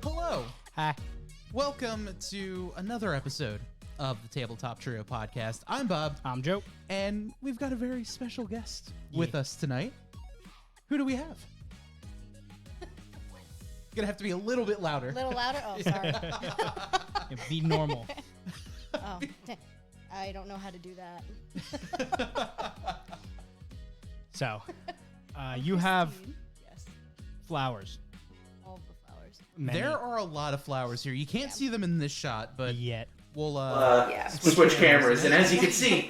Hello. Hi. Welcome to another episode of the Tabletop Trio Podcast. I'm Bob, I'm Joe. and we've got a very special guest with us tonight. Who do we have? Gonna have to be a little bit louder. A little louder? Oh, sorry. Be normal. Oh, I don't know how to do that. So, you have Yes, flowers. all of the flowers. Many. There are a lot of flowers here. You can't see them in this shot, but Yet. we'll switch cameras, and as you can see,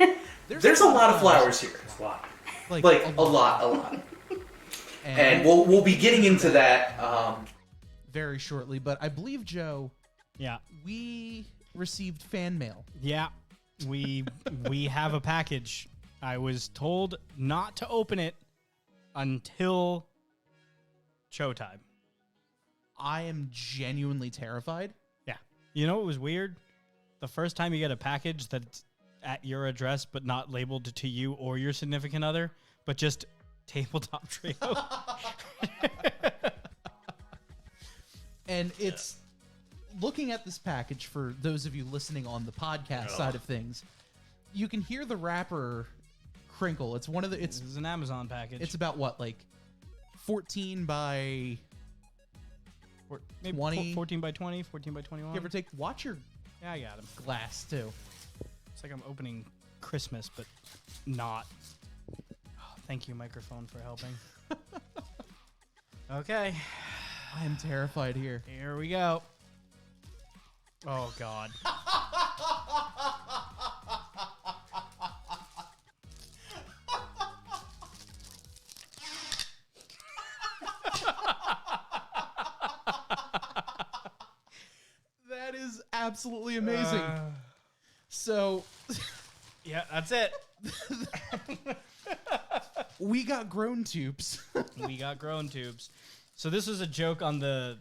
there's a lot of flowers here. A lot. Like a lot. And we'll be getting into that very shortly. But I believe, Joe, Yeah. we received fan mail. Yeah. We have a package. I was told not to open it until showtime. I am genuinely terrified. Yeah. You know what was weird? The first time you get a package that's at your address but not labeled to you or your significant other, but just Tabletop Trio. And it's looking at this package for those of you listening on the podcast side of things. You can hear the wrapper crinkle. It's one of the. This is an Amazon package. It's about what, like 14 by maybe 20? 14 by 20, 14 by 21. give or take. Watch your Yeah, I got him. glass too. It's like I'm opening Christmas, but not. Oh, thank you, microphone, for helping. Okay, I am terrified here. here we go. Oh, God. That is absolutely amazing. So Yeah, that's it. we got grown tubes. We got grown tubes. So this was a joke on the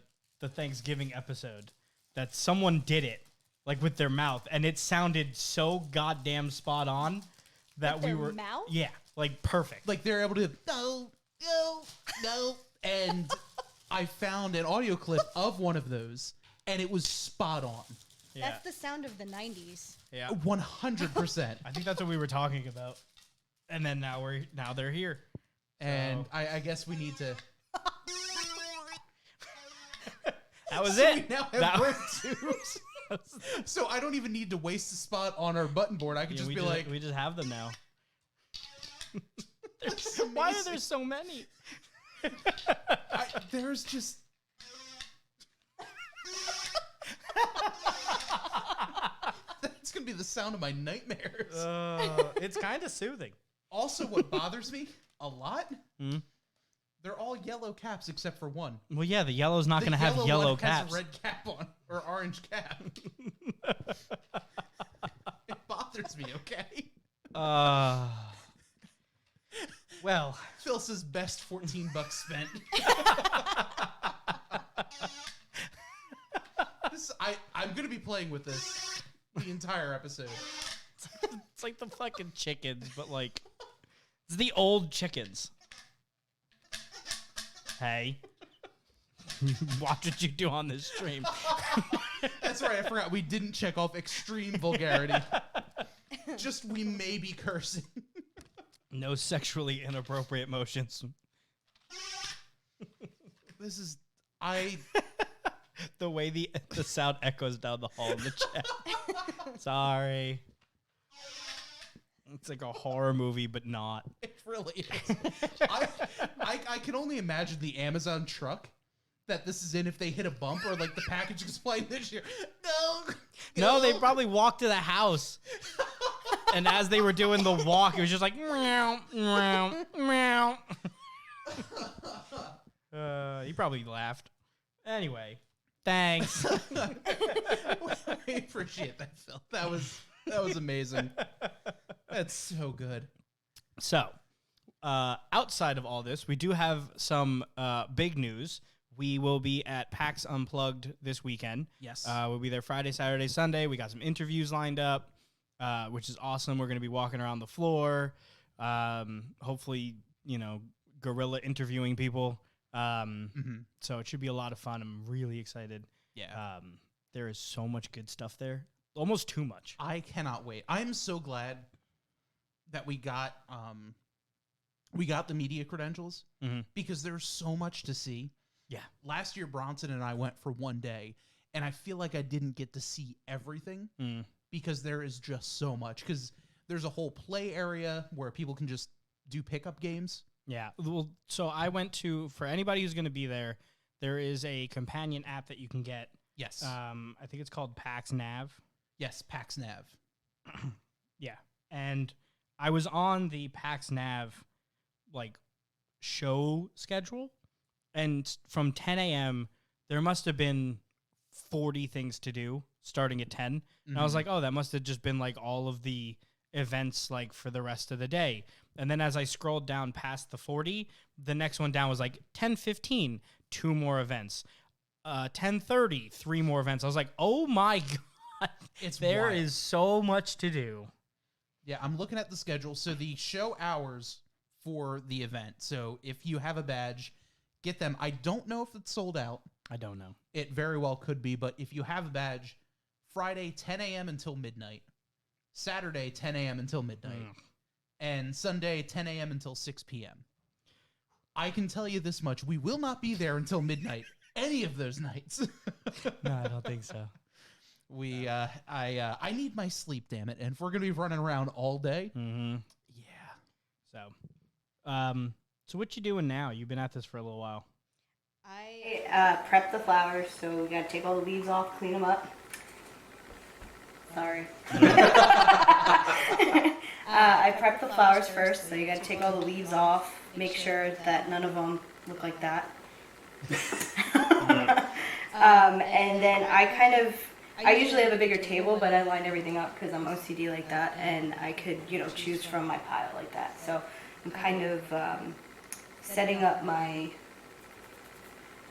Thanksgiving episode that someone did it like with their mouth, and it sounded so goddamn spot on that With we their were mouth? Yeah, like perfect. Like they're able to no, and I found an audio clip of one of those, and it was spot on. Yeah. That's the sound of the 90s. Yeah. 100%. I think that's what we were talking about. And then now they're here. And So- I guess we need to. That was So it. we now have That- grown tubes. So I don't even need to waste a spot on our button board. I could Yeah, just we be just, like, we just have them now. Why are there so many? there's just. That's gonna be the sound of my nightmares. It's kind of soothing. Also, what bothers me a lot, Hmm? they're all yellow caps except for one. Well, yeah, the yellow's not The going to have yellow one caps. has a red cap on or orange cap. It bothers me. Okay. Well, Phil says best $14 spent. I'm gonna be playing with this the entire episode. it's like the fucking chickens, but like it's the old chickens. Hey, watch what you do on this stream. That's right. I forgot we didn't check off extreme vulgarity. Just we may be cursing. No sexually inappropriate motions. This is The way the sound echoes down the hall in the chat. Sorry. It's like a horror movie, but not. It really is. I can only imagine the Amazon truck that this is in if they hit a bump or like the package is flying this year. No, they probably walked to the house. And as they were doing the walk, it was just like meow, meow, meow. He probably laughed. Anyway, thanks. I appreciate that, Phil. That was amazing. That's so good. So, outside of all this, we do have some big news. We will be at PAX Unplugged this weekend. Yes. We'll be there Friday, Saturday, Sunday. We got some interviews lined up. which is awesome. We're going to be walking around the floor, hopefully, guerrilla interviewing people. So it should be a lot of fun. I'm really excited. Yeah. There is so much good stuff there. Almost too much. I cannot wait. I'm so glad that we got the media credentials because there's so much to see. Yeah. Last year, Bronson and I went for one day, and I feel like I didn't get to see everything because there is just so much. Because there's a whole play area where people can just do pickup games. Yeah. Well, so I went to, for anybody who's going to be there, there is a companion app that you can get. Yes. I think it's called PAX Nav. Yes, PAX Nav. Yeah. And I was on the PAX Nav, show schedule. And from 10 a.m., there must have been 40 things to do starting at 10. And I was like, oh, that must have just been all of the events for the rest of the day. And then as I scrolled down past the 40, the next one down was 10:15, 2 more events. 10:30, 3 more events. I was like, oh my God, there is so much to do. Yeah, I'm looking at the schedule. So the show hours for the event. So if you have a badge, get them. I don't know if it's sold out. I don't know. It very well could be, but if you have a badge, Friday 10 a.m. until midnight, Saturday 10 a.m. until midnight, and Sunday 10 a.m. until 6 p.m. I can tell you this much: we will not be there until midnight any of those nights. No, I don't think so. I need my sleep, damn it, and if we're gonna be running around all day, yeah. So what you doing now? You've been at this for a little while. I prep the flowers, so we gotta take all the leaves off, clean them up. Sorry. I prep the flowers first, so you gotta take all the leaves off, make sure that none of them look like that. And then I usually have a bigger table, but I line everything up because I'm OCD like that, and I could, choose from my pile like that. So I'm kind of setting up my...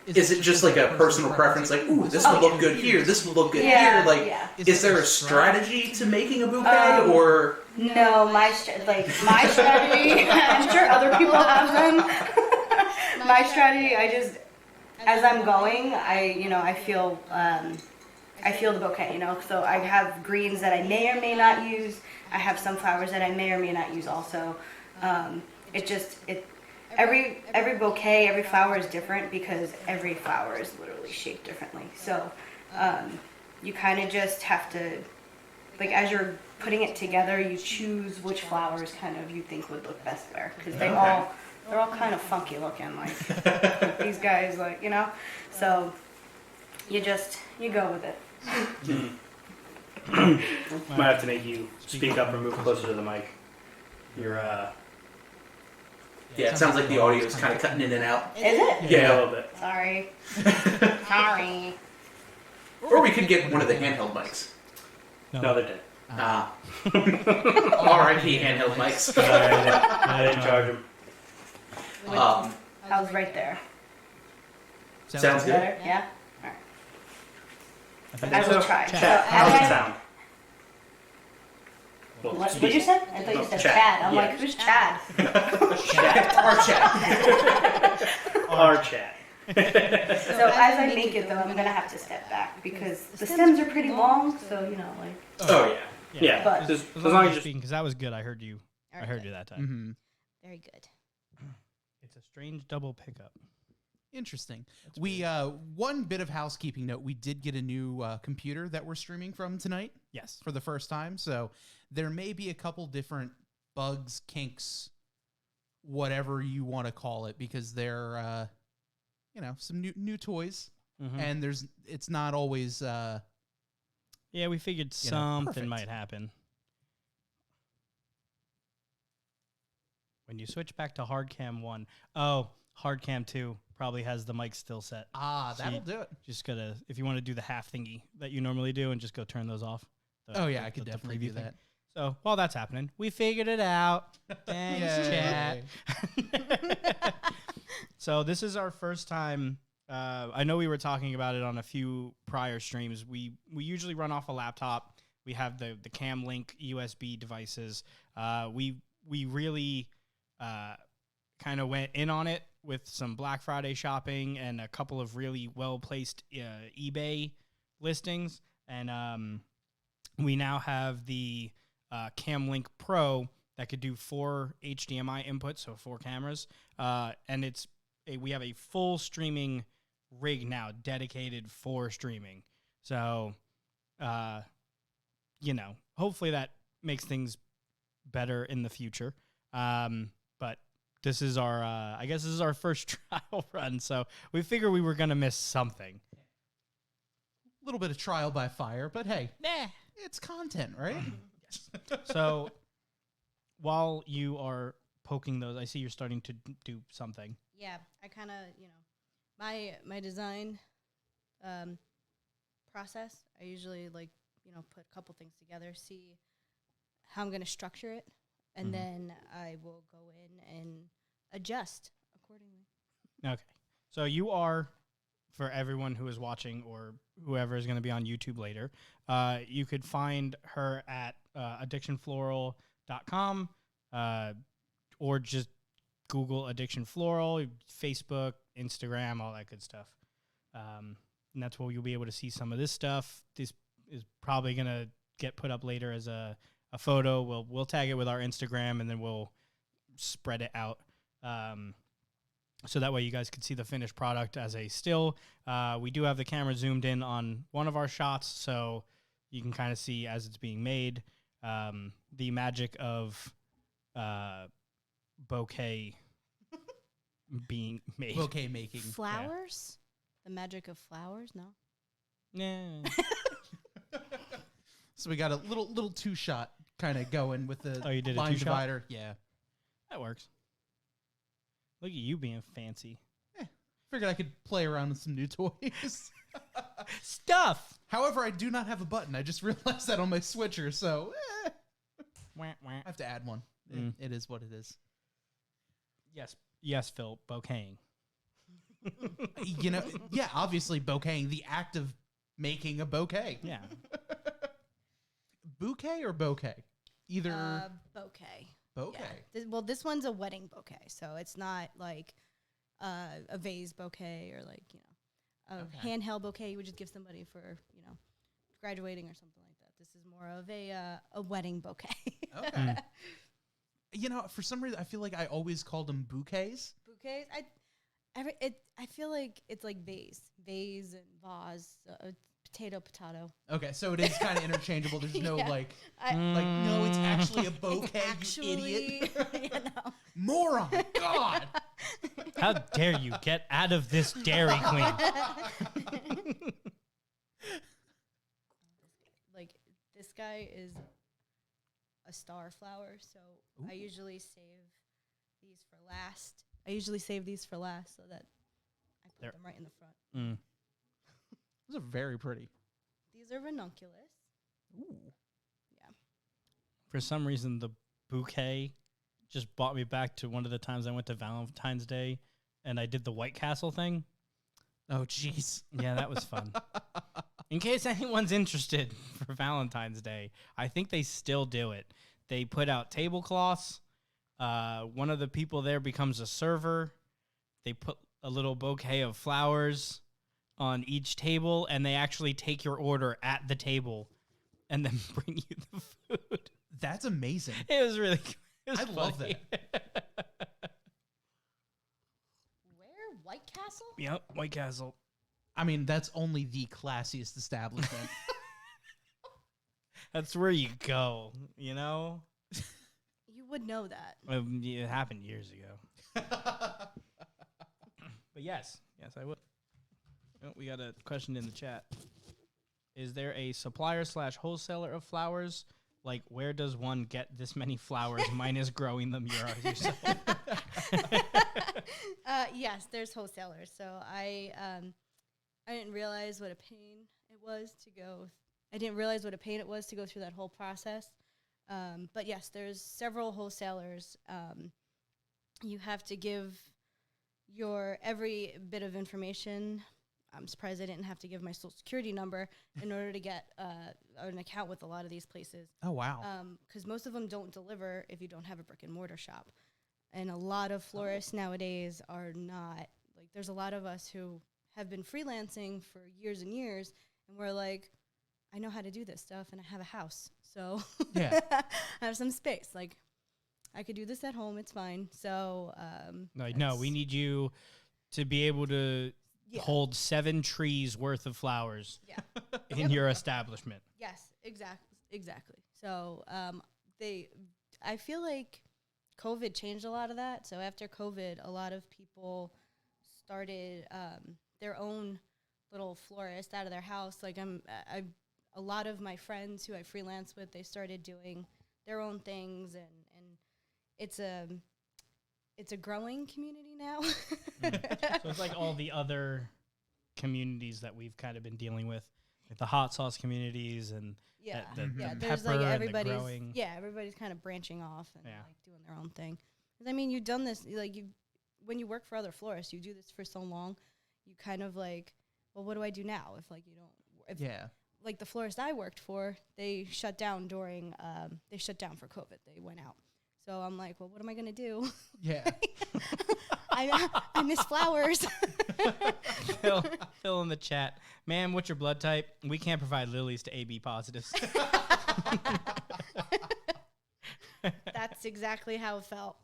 Is it just a personal preference? Ooh, this would look good here, this would look good here? Is there a strategy to making a bouquet, or...? No, my strategy, I'm sure other people have them. My strategy, as I'm going, I feel the bouquet, So I have greens that I may or may not use. I have some flowers that I may or may not use also. Every bouquet, every flower is different because every flower is literally shaped differently. So you kind of just have to, as you're putting it together, you choose which flowers you think would look best where, because they're all kind of funky looking, these guys, So you go with it. Might have to make you speak up or move closer to the mic. You're Yeah, it sounds like the audio is kind of cutting in and out. Is it? Yeah, a little bit. Sorry. Sorry. Or we could get one of the handheld mics. No, they're dead. R.I.P. handheld mics. I didn't charge them. How's right there? Sounds good. Better? Yeah? Alright. I will try. How's it sound? What did you say? I thought you said Chad. I'm like, who's Chad? Our chat. So as I make it, though, I'm going to have to step back because the stems are pretty long, so, Oh, yeah. Yeah. But as long as you're speaking, because that was good. I heard you. I heard you that time. Mm-hmm. Very good. It's a strange double pickup. Interesting. We one bit of housekeeping note: we did get a new computer that we're streaming from tonight. Yes, for the first time. So there may be a couple different bugs, kinks, whatever you want to call it, because they're some new toys, and it's not always. Yeah, we figured something perfect. might happen. When you switch back to Hardcam 1, Hardcam 2 probably has the mic still set. That'll do it. Just gotta, if you want to do the half thingy that you normally do and just go turn those off. I could definitely do that. So while that's happening, we figured it out. Thanks, chat. So this is our first time. I know we were talking about it on a few prior streams. We usually run off a laptop. We have the Cam Link USB devices. We really kind of went in on it with some Black Friday shopping and a couple of really well-placed eBay listings. And we now have the Cam Link Pro that could do 4 HDMI inputs, so 4 cameras. And we have a full streaming rig now dedicated for streaming. So, hopefully that makes things better in the future. But this is I guess this is our first trial run. So we figured we were going to miss something. A little bit of trial by fire, but hey, it's content, right? So while you are poking those, I see you're starting to do something. Yeah, I kind of, my design process, I usually put a couple things together, see how I'm going to structure it, and then I will go in and adjust accordingly. Okay. So you are, for everyone who is watching or whoever is going to be on YouTube later, you could find her at addictionfloral.com or just Google Addiction Floral, Facebook, Instagram, all that good stuff. And that's where you'll be able to see some of this stuff. This is probably going to get put up later as a photo. We'll tag it with our Instagram, and then we'll spread it out. So that way you guys can see the finished product as a still. We do have the camera zoomed in on one of our shots, so you can kind of see as it's being made the magic of bouquet being made. Bouquet making. Flowers? Yeah. The magic of flowers? No? Yeah. So we got a little 2-shot kind of going with the you did line a 2-shot? divider. Yeah. That works. Look at you being fancy. Figured I could play around with some new toys. Stuff! However, I do not have a button. I just realized that on my switcher, so Wah, wah. I have to add one. It is what it is. Yes, Phil, bouqueting. Yeah, obviously bouqueting, the act of making a bouquet. Yeah. Bouquet or bouquet? Either bouquet. Bouquet. Yeah. This one's a wedding bouquet, so it's not like a vase bouquet or handheld bouquet you would just give somebody for graduating or something like that. This is more of a wedding bouquet. Okay. For some reason, I feel like I always called them bouquets. Bouquets. I feel like it's like vase and vase. Potato. Okay, so it is kind of interchangeable. There's no Yeah. no, it's actually a bouquet, you idiot. Moron. God. How dare you get out of this Dairy Queen? This guy is a star flower, so Ooh. I usually save these for last so that I put them right in the front. Those are very pretty. These are ranunculus. Ooh. Yeah. For some reason, the bouquet just brought me back to one of the times I went to Valentine's Day and I did the White Castle thing. Oh, jeez. Yeah, that was fun. In case anyone's interested for Valentine's Day, I think they still do it. They put out tablecloths. One of the people there becomes a server. They put a little bouquet of flowers on each table, and they actually take your order at the table and then bring you the food. That's amazing. It was really good. I love that. Where? White Castle? Yep, White Castle. I mean, that's only the classiest establishment. That's where you go, You would know that. It happened years ago. But yes, I would. Oh, we got a question in the chat. Is there a supplier/wholesaler of flowers? Like, where does one get this many flowers minus growing them yourself? Yes, there's wholesalers. So I didn't realize what a pain it was to go. I didn't realize what a pain it was to go through that whole process. But yes, there's several wholesalers. You have to give your every bit of information I'm surprised I didn't have to give my social security number in order to get an account with a lot of these places. Oh, wow. Because most of them don't deliver if you don't have a brick and mortar shop. And a lot of florists nowadays are not, like, there's a lot of us who have been freelancing for years and years, and we're like, I know how to do this stuff, and I have a house. So Yeah. I have some space. Like, I could do this at home. It's fine. So No, we need you to be able to hold 7 trees worth of flowers in your establishment. Yes, exactly. So I feel like COVID changed a lot of that. So after COVID, a lot of people started their own little florist out of their house. Like a lot of my friends who I freelance with, they started doing their own things, and it's a growing community now. So it's like all the other communities that we've kind of been dealing with, like the hot sauce communities and the There's pepper like and the growing. everybody's kind of branching off and like doing their own thing. 'Cause I mean, you've done this, like, when you work for other florists, you do this for so long, you kind of like, well, what do I do now if like you don't? Like the florist I worked for, they shut down for COVID. They went out. So I'm like, well, what am I gonna do? Yeah. I miss flowers. Phil in the chat, ma'am, what's your blood type? We can't provide lilies to AB positives. That's exactly how it felt.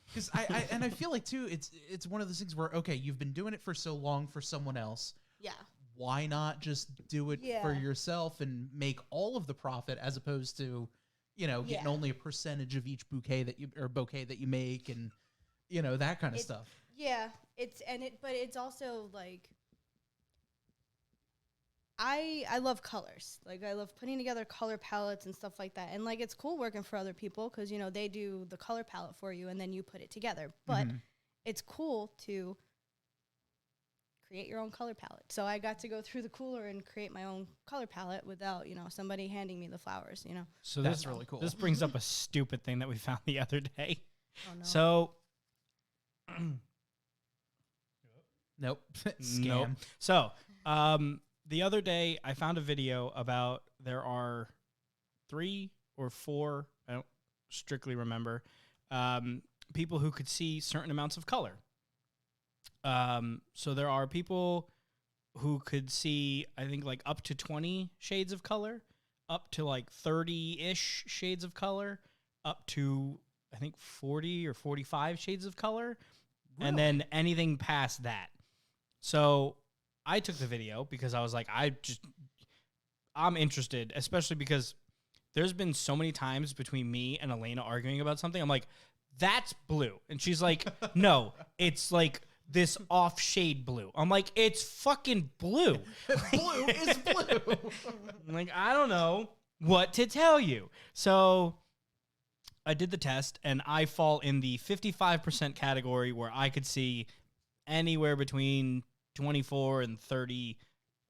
Because I feel like too, it's one of those things where, okay, you've been doing it for so long for someone else. Yeah. Why not just do it for yourself and make all of the profit, as opposed to, getting only a percentage of each bouquet that you make, and that kind of stuff. Yeah, but it's also like, I love colors. Like, I love putting together color palettes and stuff like that. And like, it's cool working for other people because they do the color palette for you and then you put it together. But it's cool to create your own color palette. So I got to go through the cooler and create my own color palette without, somebody handing me the flowers, So that's really cool. This brings up a stupid thing that we found the other day. Oh, no. So, Nope. Scam. nope. So, the other day I found a video about there are 3 or 4, I don't strictly remember, people who could see certain amounts of color. So there are people who could see, I think, like up to 20 shades of color, up to like 30-ish shades of color, up to, I think, 40 or 45 shades of color, and then anything past that. So I took the video because I was like, I'm interested, especially because there's been so many times between me and Elena arguing about something. I'm like, that's blue. And she's like, no, it's like this off shade blue. I'm like, it's fucking blue. Blue is blue. I'm like, I don't know what to tell you. So I did the test, and I fall in the 55% category where I could see anywhere between 24 and 30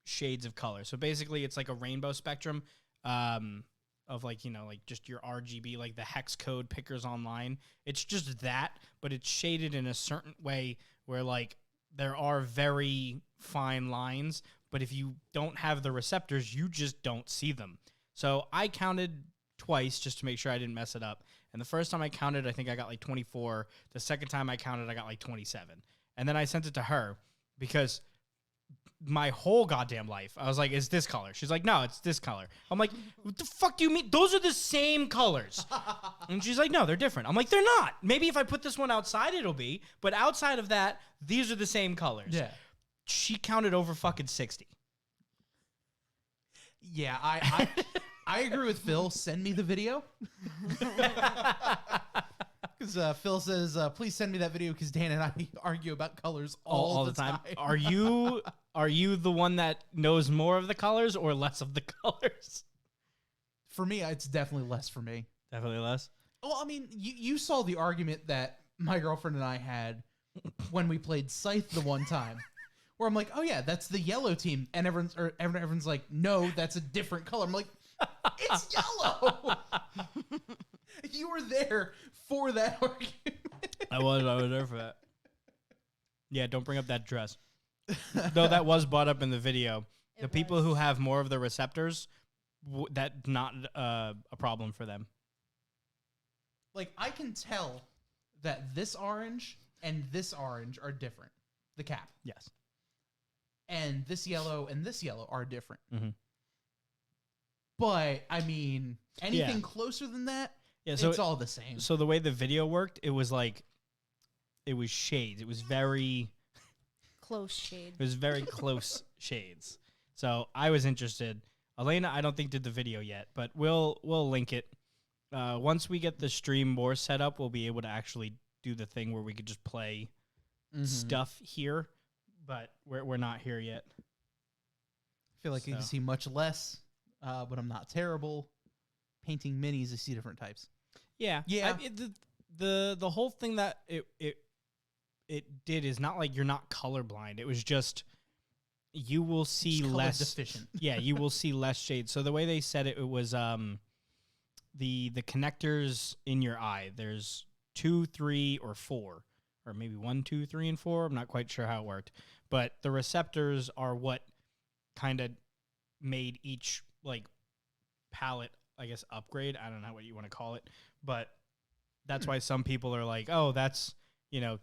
shades of color. So basically, it's like a rainbow spectrum of like, like just your RGB, like the hex code pickers online. It's just that, but it's shaded in a certain way where like there are very fine lines, but if you don't have the receptors, you just don't see them. So I counted twice just to make sure I didn't mess it up. And the first time I counted, I think I got like 24. The second time I counted, I got like 27. And then I sent it to her because my whole goddamn life, I was like, is this color? She's like, no, it's this color. I'm like, what the fuck do you mean? Those are the same colors. And she's like, no, they're different. I'm like, they're not. Maybe if I put this one outside, it'll be. But outside of that, these are the same colors. Yeah. She counted over fucking 60. Yeah, I agree with Phil. Send me the video. Because Phil says, please send me that video because Dan and I argue about colors all the time. Are you the one that knows more of the colors or less of the colors? For me, it's definitely less for me. Definitely less. Well, I mean, you saw the argument that my girlfriend and I had when we played Scythe the one time, where I'm like, oh yeah, that's the yellow team, and everyone's like, no, that's a different color. I'm like, it's yellow. You were there for that argument. I was there for that. Yeah, don't bring up that dress. though that was brought up in the video. The It people was. who have more of the receptors, that's not a problem for them. Like, I can tell that this orange and this orange are different. The cap. Yes. And this yellow and this yellow are different. Mm-hmm. But, I mean, anything Yeah. closer than that, Yeah. So it's all the same. So the way the video worked, it was shades. It was very Close shade. close shades. So I was interested. Elena, I don't think did the video yet, but we'll link it. Once we get the stream more set up, we'll be able to actually do the thing where we could just play stuff here, but we're not here yet. I feel like you can So. see much less, but I'm not terrible. Painting minis, I see different types. Yeah. Yeah. The whole thing that it did is not like you're not colorblind. It was just you will see Just color less deficient. Yeah, you will see less shades. So the way they said it, it was the connectors in your eye. There's 2, 3, or 4, or maybe 1, 2, 3, and 4. I'm not quite sure how it worked, but the receptors are what kind of made each like palette, I guess, upgrade. I don't know what you want to call it, but that's why some people are like, oh, that's,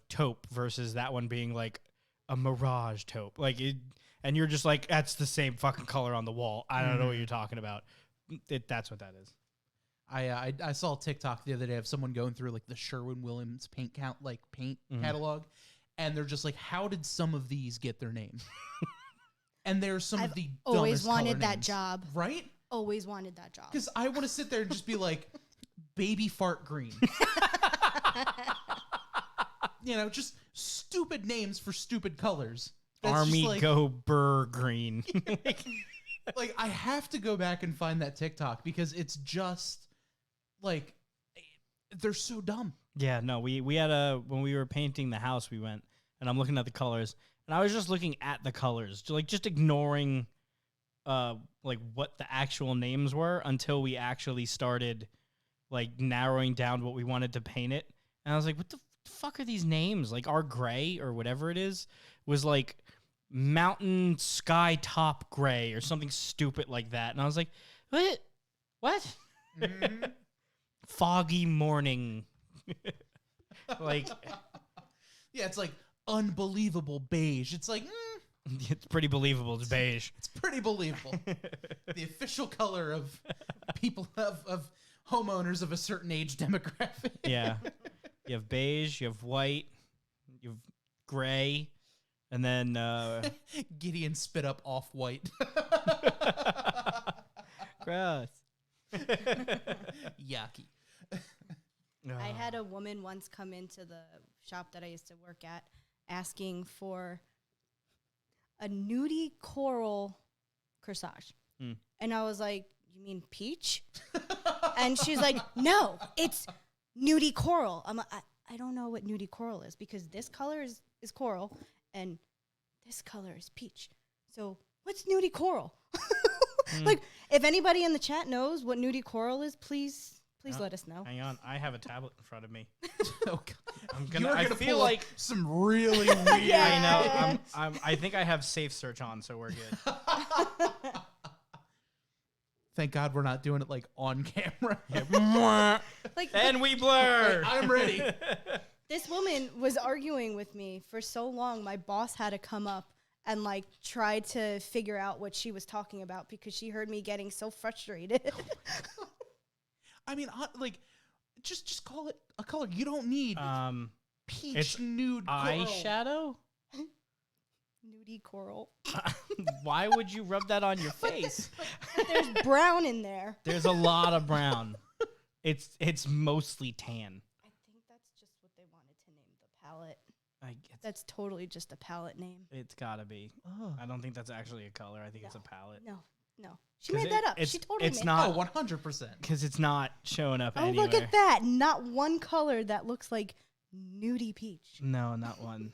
taupe versus that one being like a mirage taupe. Like it, and you're just like, that's the same fucking color on the wall. I don't know what you're talking about. That's what that is. I saw a TikTok the other day of someone going through like the Sherwin-Williams paint catalog, and they're just like, how did some of these get their name? And there's some of the Always dumbest wanted color that names, job. right? Always wanted that job. Because I want to sit there and just be like, baby fart green. Just stupid names for stupid colors. That's Army just like, Go Burr Green. like, I have to go back and find that TikTok because it's just like, they're so dumb. Yeah, no, we had when we were painting the house, we went and I'm looking at the colors and I was just looking at the colors, just ignoring like what the actual names were until we actually started like narrowing down what we wanted to paint it. And I was like, what the fuck are these names? Like our gray or whatever it is was like mountain sky top gray or something stupid like that. And I was like, what? Mm-hmm. Foggy morning. Like, Yeah, it's like unbelievable beige. It's like, it's pretty believable. It's beige. it's pretty believable. The official color of people of homeowners of a certain age demographic. Yeah. You have beige, you have white, you have gray, and then Gideon spit up off-white. gross. Yucky. I had a woman once come into the shop that I used to work at asking for a nudie coral corsage. And I was like, you mean peach? And she's like, no, it's nudie coral. I'm like, I don't know what nudie coral is because this color is coral and this color is peach. So what's nudie coral? Like, if anybody in the chat knows what nudie coral is, please let us know. Hang on, I have a tablet in front of me. Oh, God. I'm You're gonna. I gonna feel pull up like some really weird. I know. I think I have safe search on, so we're good. Thank God we're not doing it like on camera. Like, And we blur. I'm ready. this woman was arguing with me for so long. My boss had to come up and like try to figure out what she was talking about because she heard me getting so frustrated. I mean, like, just call it a color. You don't need peach it's nude coral. eyeshadow. Nudie coral. Why would you rub that on your face? There's brown in there. There's a lot of brown. It's mostly tan. I think that's just what they wanted to name the palette. It's That's totally just a palette name. it's gotta be. Oh. I don't think that's actually a color. I think it's a No. palette. No. She 'Cause made that up. it's- She totally it's made not- Oh, 100%. Because it's not showing up Oh, anywhere. look at that. Not one color that looks like nudie peach. No, not one.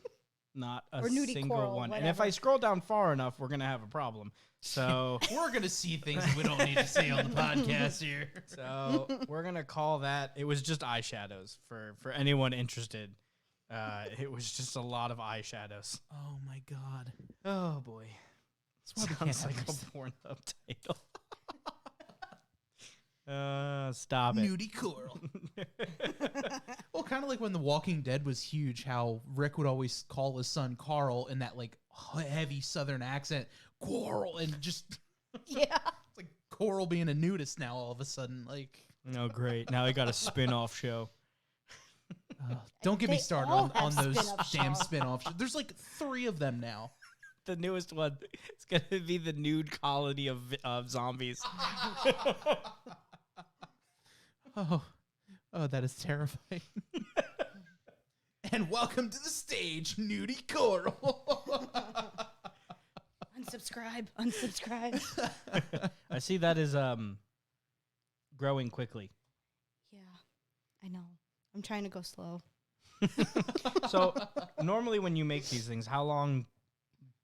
Not a Or nudie single coral, one. And if whatever. I scroll down far enough, we're going to have a problem. So We're going to see things we don't need to see on the podcast here. so we're going to call that. It was just eyeshadows for anyone interested. It was just a lot of eyeshadows. Oh my god. Oh boy. That's why we can't Sounds have like this. a porn subtitle. Stop it. Nudie coral. Well, kind of like when The Walking Dead was huge, how Rick would always call his son Carl in that like heavy Southern accent, Coral, and just Yeah. it's like Coral being a nudist now all of a sudden. Like, Oh, great. Now I got a spin-off show. don't get me They started all on have those spin-off damn shows. spin-off shows. There's like 3 of them now. The newest one. It's going to be the nude colony of zombies. Oh, that is terrifying. And welcome to the stage, Nudie Coral. Unsubscribe. I see that is growing quickly. Yeah, I know. I'm trying to go slow. So normally when you make these things, how long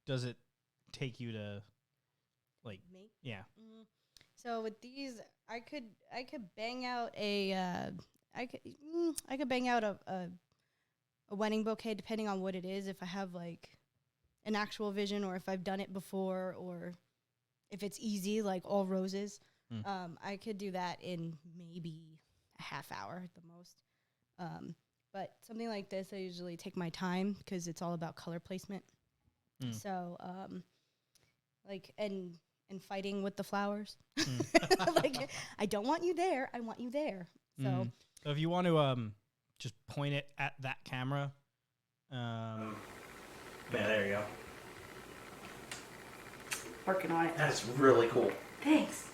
does it take you to like Make? yeah. So with these, I could bang out a I could bang out a wedding bouquet depending on what it is. If I have like an actual vision, or if I've done it before, or if it's easy, like all roses, I could do that in maybe a half hour at the most. But something like this, I usually take my time because it's all about color placement. So, like, and fighting with the flowers. Like, I don't want you there. I want you there. So, So if you want to just point it at that camera, Yeah, there you go. working on it. That's really cool. Thanks.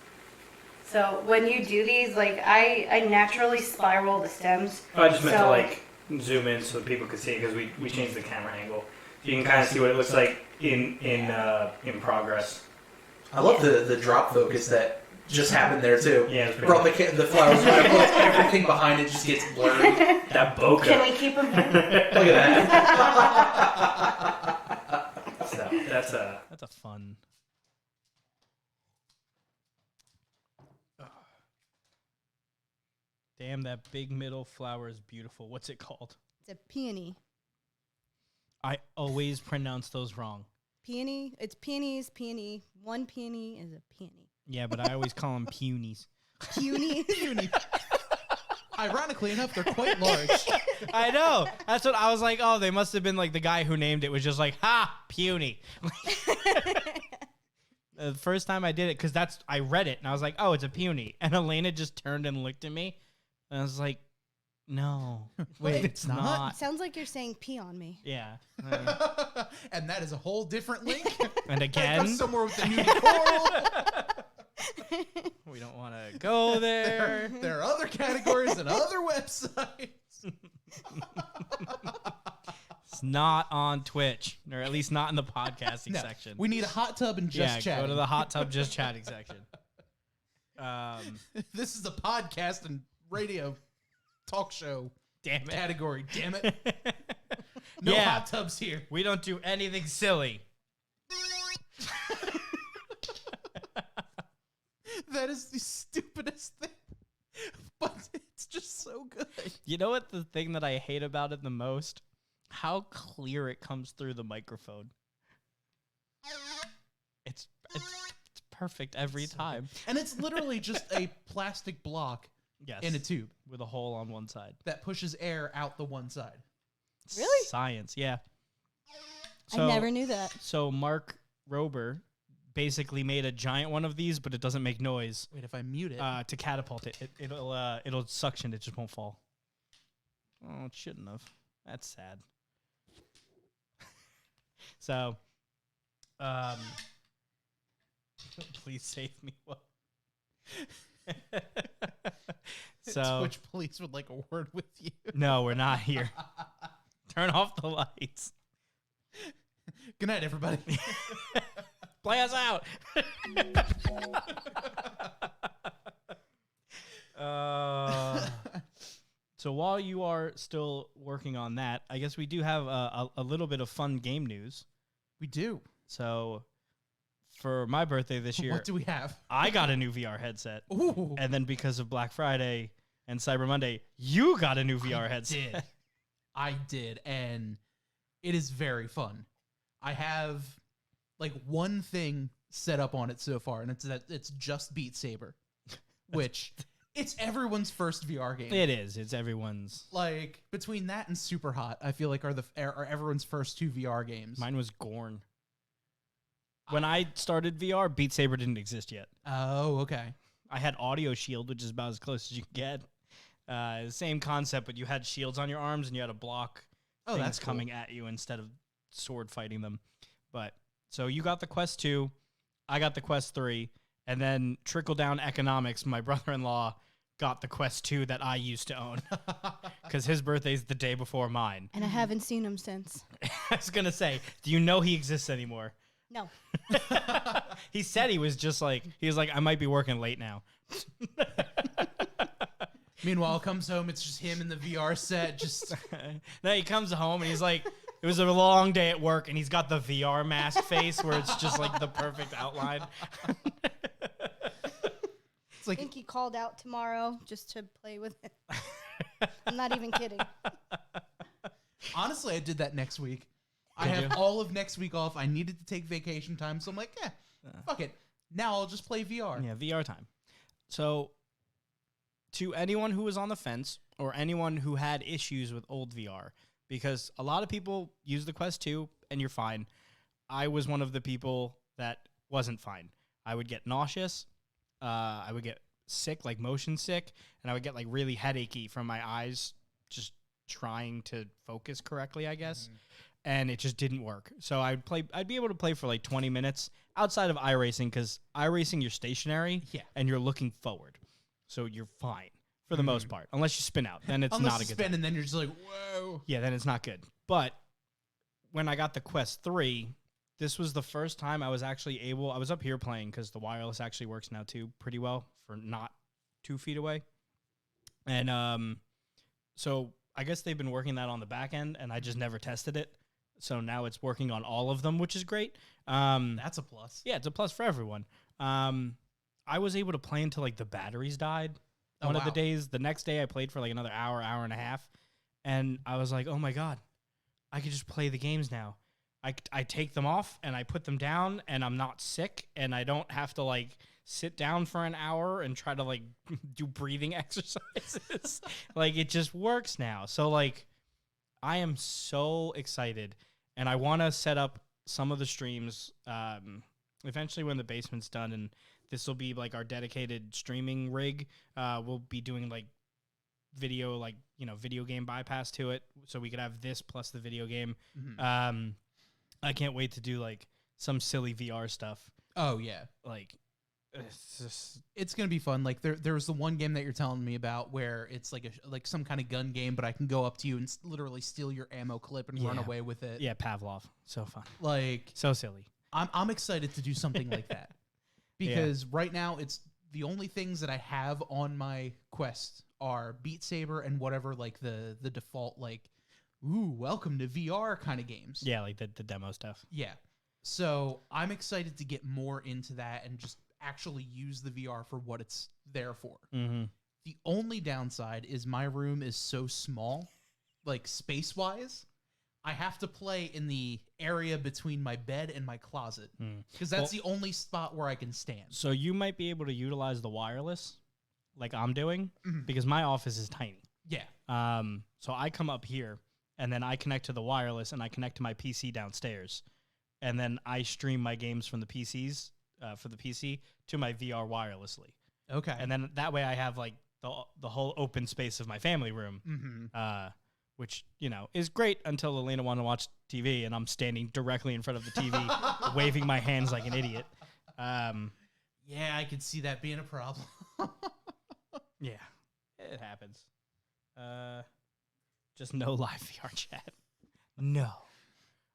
So when you do these, like, I naturally spiral the stems. I just meant to So- like zoom in so people could see because we changed the camera angle. You can kind of see what it looks like in progress. I love the drop focus that just happened there too. Yeah, it's pretty Brought the flowers right up close. Everything behind it just gets blurry. that bokeh. Can we keep them? Look at that. So that's a that's a fun. Damn, that big middle flower is beautiful. What's it called? It's a peony. I always pronounce those wrong. Peony. It's peonies. Peony. One peony is a peony. Yeah, but I always call them peonies. Peony. Ironically enough, they're quite large. I know. That's what I was like. Oh, they must have been like the guy who named it was just like, ha, puny. The first time I did it, because I read it and I was like, oh, it's a puny. And Elena just turned and looked at me. And I was like, no. Wait, it's it's not? not. Sounds like you're saying pee on me. Yeah. And that is a whole different link. And That again, goes somewhere with the Nudie Coral. we don't want to go there. There are other categories and other websites. It's not on Twitch, or at least not in the podcasting No, section. we need a hot tub and just chatting. go to the hot tub just chatting section. This is a podcast and radio talk show Damn it. category. Damn it. No Yeah. hot tubs here. We don't do anything silly. That is the stupidest thing. But it's just so good. You know what the thing that I hate about it the most? How clear it comes through the microphone. It's perfect every time. And it's literally just a plastic block Yes. in a tube with a hole on one side. that pushes air out the one side. Really? Science, yeah. I never knew that. So Mark Rober basically made a giant one of these, but it doesn't make noise. Wait, if I mute it. To catapult it. It'll suction, it just won't fall. Oh, it shouldn't have. That's sad. So, please save me. What? So Twitch police would like a word with you. no, we're not here. Turn off the lights. Good night, everybody. Play us out. So while you are still working on that, I guess we do have a little bit of fun game news. We do. So for my birthday this year, What do we have? I got a new VR headset. Ooh. And then because of Black Friday and Cyber Monday, you got a new VR headset. Did. I did, and it is very fun. I have like one thing set up on it so far, and it's just Beat Saber, which it's everyone's first VR game. It is. It's everyone's. Like between that and Super Hot, I feel like are everyone's first 2 VR games. Mine was Gorn. When I started VR, Beat Saber didn't exist yet. Oh, okay. I had Audio Shield, which is about as close as you can get. Same concept, but you had shields on your arms and you had to block things that's cool. coming at you instead of sword fighting them. But so you got the Quest 2, I got the Quest 3, and then trickle down economics. My brother-in-law got the Quest 2 that I used to own because his birthday's the day before mine. And I haven't seen him since. I was gonna say, do you know he exists anymore? No. He said he was like, I might be working late now. Meanwhile, comes home, it's just him in the VR set. Just Then he comes home and he's like, it was a long day at work, and he's got the VR mask face where it's just like the perfect outline. it's like I think he called out tomorrow just to play with it. I'm not even kidding. honestly, I did that next week. I Did have you? all of next week off. I needed to take vacation time, so I'm like, fuck it. Now I'll just play VR. Yeah, VR time. So, to anyone who was on the fence or anyone who had issues with old VR, because a lot of people use the Quest 2 and you're fine. I was one of the people that wasn't fine. I would get nauseous. I would get sick, like motion sick, and I would get like really headachy from my eyes just trying to focus correctly, I guess. Mm-hmm. And it just didn't work. So I'd be able to play for like 20 minutes outside of iRacing, because iRacing, you're stationary and you're looking forward. So you're fine for the most part, unless you spin out. Then it's Unless not a you good spin time. and then you're just like, whoa. Yeah, then it's not good. But when I got the Quest 3, this was the first time I was actually able, I was up here playing because the wireless actually works now too pretty well for not 2 feet away. And so I guess they've been working that on the back end, and I just never tested it. So now it's working on all of them, which is great. That's a plus. Yeah, it's a plus for everyone. I was able to play until like the batteries died. One of the days. The next day I played for like another hour and a half. And I was like, oh my God, I could just play the games now. I take them off and I put them down, and I'm not sick, and I don't have to like sit down for an hour and try to like do breathing exercises. Like it just works now. So like I am so excited, and I want to set up some of the streams eventually when the basement's done, and this will be like our dedicated streaming rig. We'll be doing like video, like, you know, video game bypass to it, so we could have this plus the video game. Mm-hmm. I can't wait to do like some silly VR stuff. Oh yeah, Like it's gonna be fun. Like there was the one game that you're telling me about where it's like some kind of gun game, but I can go up to you and literally steal your ammo clip and run Yeah. away with it. yeah, Pavlov, so fun, Like so silly. I'm excited to do something like that because right now it's the only things that I have on my Quest are Beat Saber and whatever like the default like, ooh, welcome to VR kind of games. Yeah, like the demo stuff. Yeah. So I'm excited to get more into that and just actually use the VR for what it's there for. Mm-hmm. The only downside is my room is so small, like space-wise. I have to play in the area between my bed and my closet because that's the only spot where I can stand. So you might be able to utilize the wireless like I'm doing because my office is tiny. Yeah. So I come up here and then I connect to the wireless and I connect to my PC downstairs. And then I stream my games from the PCs for the PC to my VR wirelessly. Okay. And then that way I have like the whole open space of my family room, which, you know, is great until Elena wanted to watch TV and I'm standing directly in front of the TV waving my hands like an idiot. Yeah, I could see that being a problem. Yeah, it happens. Just no live VR chat. No.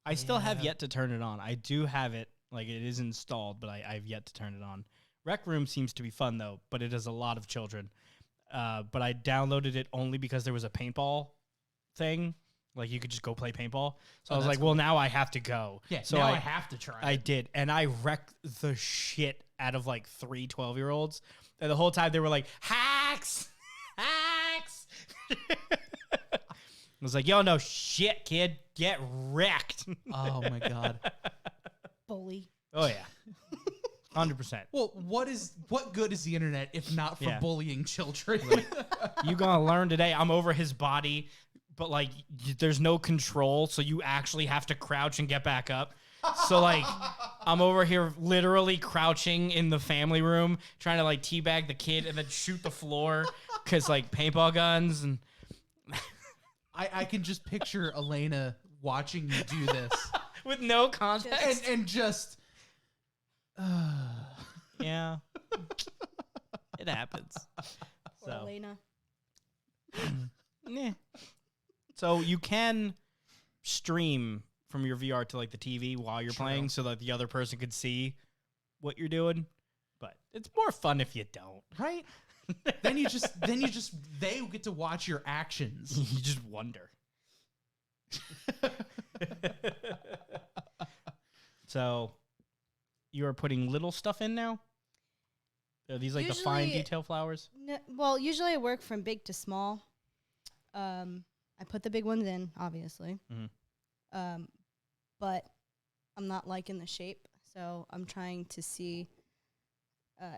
I still have yet to turn it on. I do have it. Like, it is installed, but I've yet to turn it on. Rec Room seems to be fun, though, but it has a lot of children. But I downloaded it only because there was a paintball thing. Like, you could just go play paintball. So I was like, well, now I have to go. Yeah, so now I have to try. I did. And I wrecked the shit out of, like, 3 12-year-olds. And the whole time they were like, hacks! Hacks! was like, yo, no shit, kid. Get wrecked. Oh, my God. Bully. Oh, yeah. 100%. Well, what good is the internet if not for bullying children? You gonna learn today. I'm over his body, but like there's no control, so you actually have to crouch and get back up. So like I'm over here literally crouching in the family room trying to like teabag the kid and then shoot the floor because like paintball guns and I can just picture Elena watching you do this with no context and just yeah, it happens. Poor Elena. Yeah. So you can stream from your VR to like the TV while you're playing, so that the other person could see what you're doing. But it's more fun if you don't, right? Then you just they get to watch your actions. You just wonder. So you are putting little stuff in now? Are these like the fine detail flowers? No, well, usually I work from big to small. I put the big ones in, obviously. Mm-hmm. But I'm not liking the shape, so I'm trying to see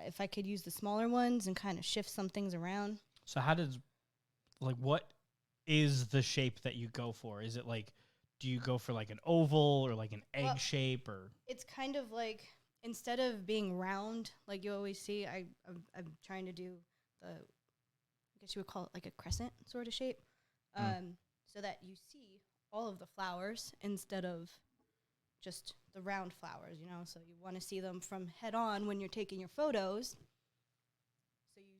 if I could use the smaller ones and kind of shift some things around. So how does, like, what is the shape that you go for? Is it like, do you go for like an oval or like an egg shape or? It's kind of like, instead of being round like you always see, I'm trying to do the, I guess you would call it like a crescent sort of shape, so that you see all of the flowers instead of just the round flowers, you know? So you want to see them from head on when you're taking your photos, so you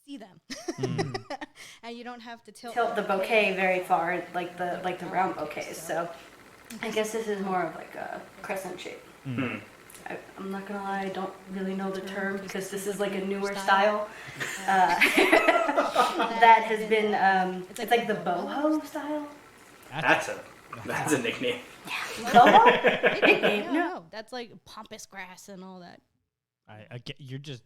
see them. And you don't have to tilt the bouquet very far like the round bouquets. So I guess this is more of like a crescent shape. I'm not gonna lie, I don't really know the term because this is like a newer style that has been it's like the boho style. That's a nickname. Yeah. Boho? Nickname? No, that's like pampas grass and all that. I get, you're just,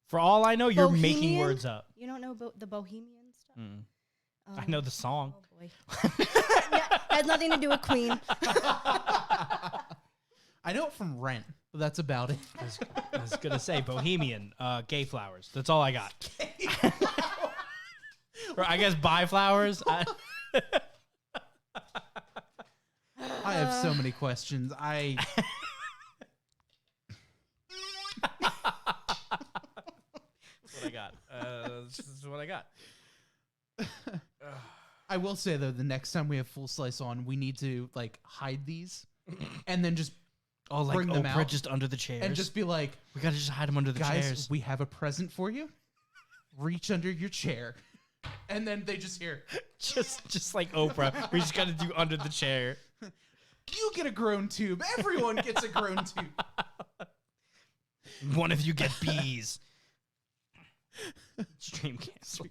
for all I know, you're making Bohemian? words up. You don't know the bohemian stuff? I know the song. Oh boy. Yeah, has nothing to do with Queen. I know it from Rent, but that's about it. I was gonna say Bohemian, gay flowers. That's all I got. Or I guess bi flowers. I have so many questions. That's what I got. This is what I got. I will say though, the next time we have Full Slice on, we need to like hide these, and then just bring them Oprah out just under the chairs, and just be like, we gotta just hide them under the guys, chairs. we have a present for you. Reach under your chair, and then they just hear, just like Oprah, we just gotta do under the chair. You get a grown tube. Everyone gets a grown tube. One of you get bees. Stream cancel.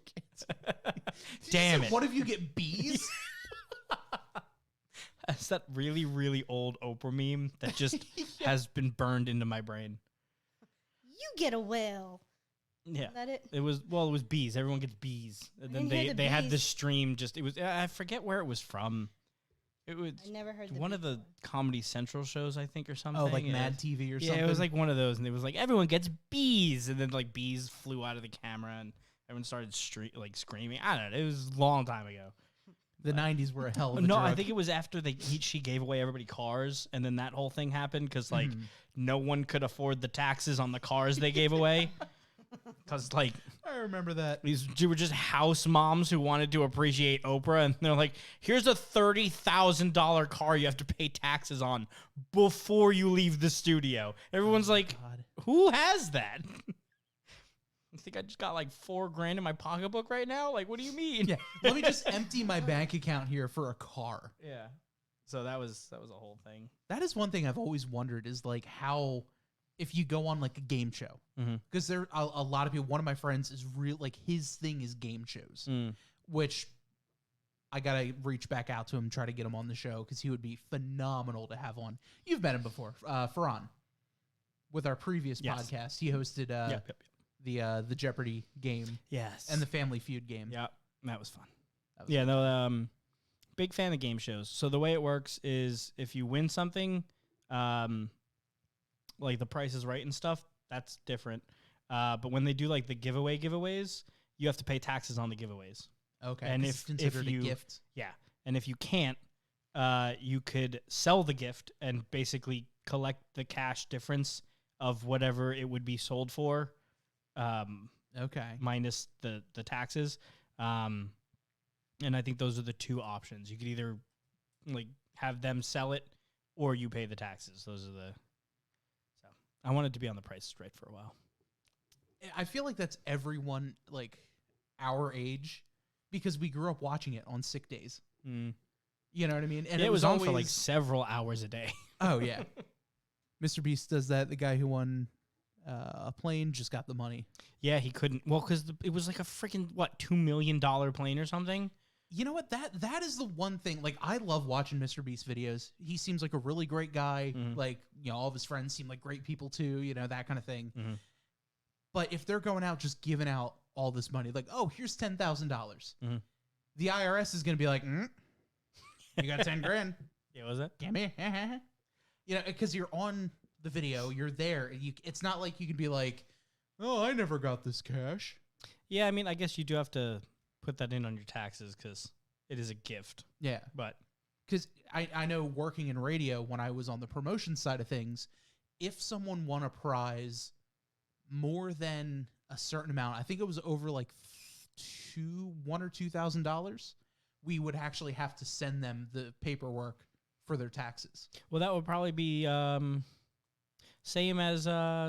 Damn it. One of you get bees? That's that really, really old Oprah meme that just has been burned into my brain. You get a whale. Yeah. Is that it? It was bees. Everyone gets bees. And then didn't hear they the had this bees. stream just, it was, I forget where it was from. It was I never heard one of the before. Comedy Central shows, I think, or something. Oh, like Yeah. Mad TV or Yeah, something? it was like one of those, and it was like everyone gets bees, and then like bees flew out of the camera, and everyone started screaming. I don't know. It was a long time ago. The 90s were a hell of a No, drug. I think it was after she gave away everybody cars, and then that whole thing happened because like no one could afford the taxes on the cars they gave away. Because like I remember that. these were just house moms who wanted to appreciate Oprah, and they're like, "Here's a $30,000 car you have to pay taxes on before you leave the studio." Everyone's like, God. "Who has that?" I think I just got like $4,000 in my pocketbook right now. Like, what do you mean? Yeah. Let me just empty my bank account here for a car. Yeah. So that was a whole thing. That is one thing I've always wondered is like how, if you go on like a game show, because there are a lot of people. One of my friends is real, like his thing is game shows, which I gotta reach back out to him, try to get him on the show because he would be phenomenal to have on. You've met him before, Farhan. With our previous podcast, he hosted the Jeopardy game, Yes, and the Family Feud game. Yeah, that was fun. That was no, big fan of game shows. So the way it works is if you win something, like the Price is Right and stuff, that's different. But when they do like the giveaways, you have to pay taxes on the giveaways. Okay. And it's if considered you a gift. Yeah, and if you can't, you could sell the gift and basically collect the cash difference of whatever it would be sold for. Okay. Minus the taxes. And I think those are the two options. You could either like have them sell it or you pay the taxes. Those are the. So I wanted to be on the Price is Right for a while. I feel like that's everyone like our age because we grew up watching it on sick days. Mm. You know what I mean? And it was on for like always- several hours a day. Oh yeah. Mr. Beast does that. The guy who won a plane just got the money. Yeah, he couldn't. Well, because it was like a freaking $2 million plane or something. You know what? That is the one thing. Like, I love watching Mr. Beast videos. He seems like a really great guy. Mhm. Like, you know, all of his friends seem like great people too. You know, that kind of thing. Mhm. But if they're going out just giving out all this money, like, oh, here's $10,000, Mhm. the IRS is going to be like, you got 10 grand. Yeah, was it? Give me. You know, because you're on the video, you're there. It's not like you can be like, oh, I never got this cash. Yeah, I mean, I guess you do have to put that in on your taxes because it is a gift. Yeah. But Because I know working in radio, when I was on the promotion side of things, if someone won a prize more than a certain amount, I think it was over like $1,000 or $2,000, we would actually have to send them the paperwork for their taxes. well, that would probably be same as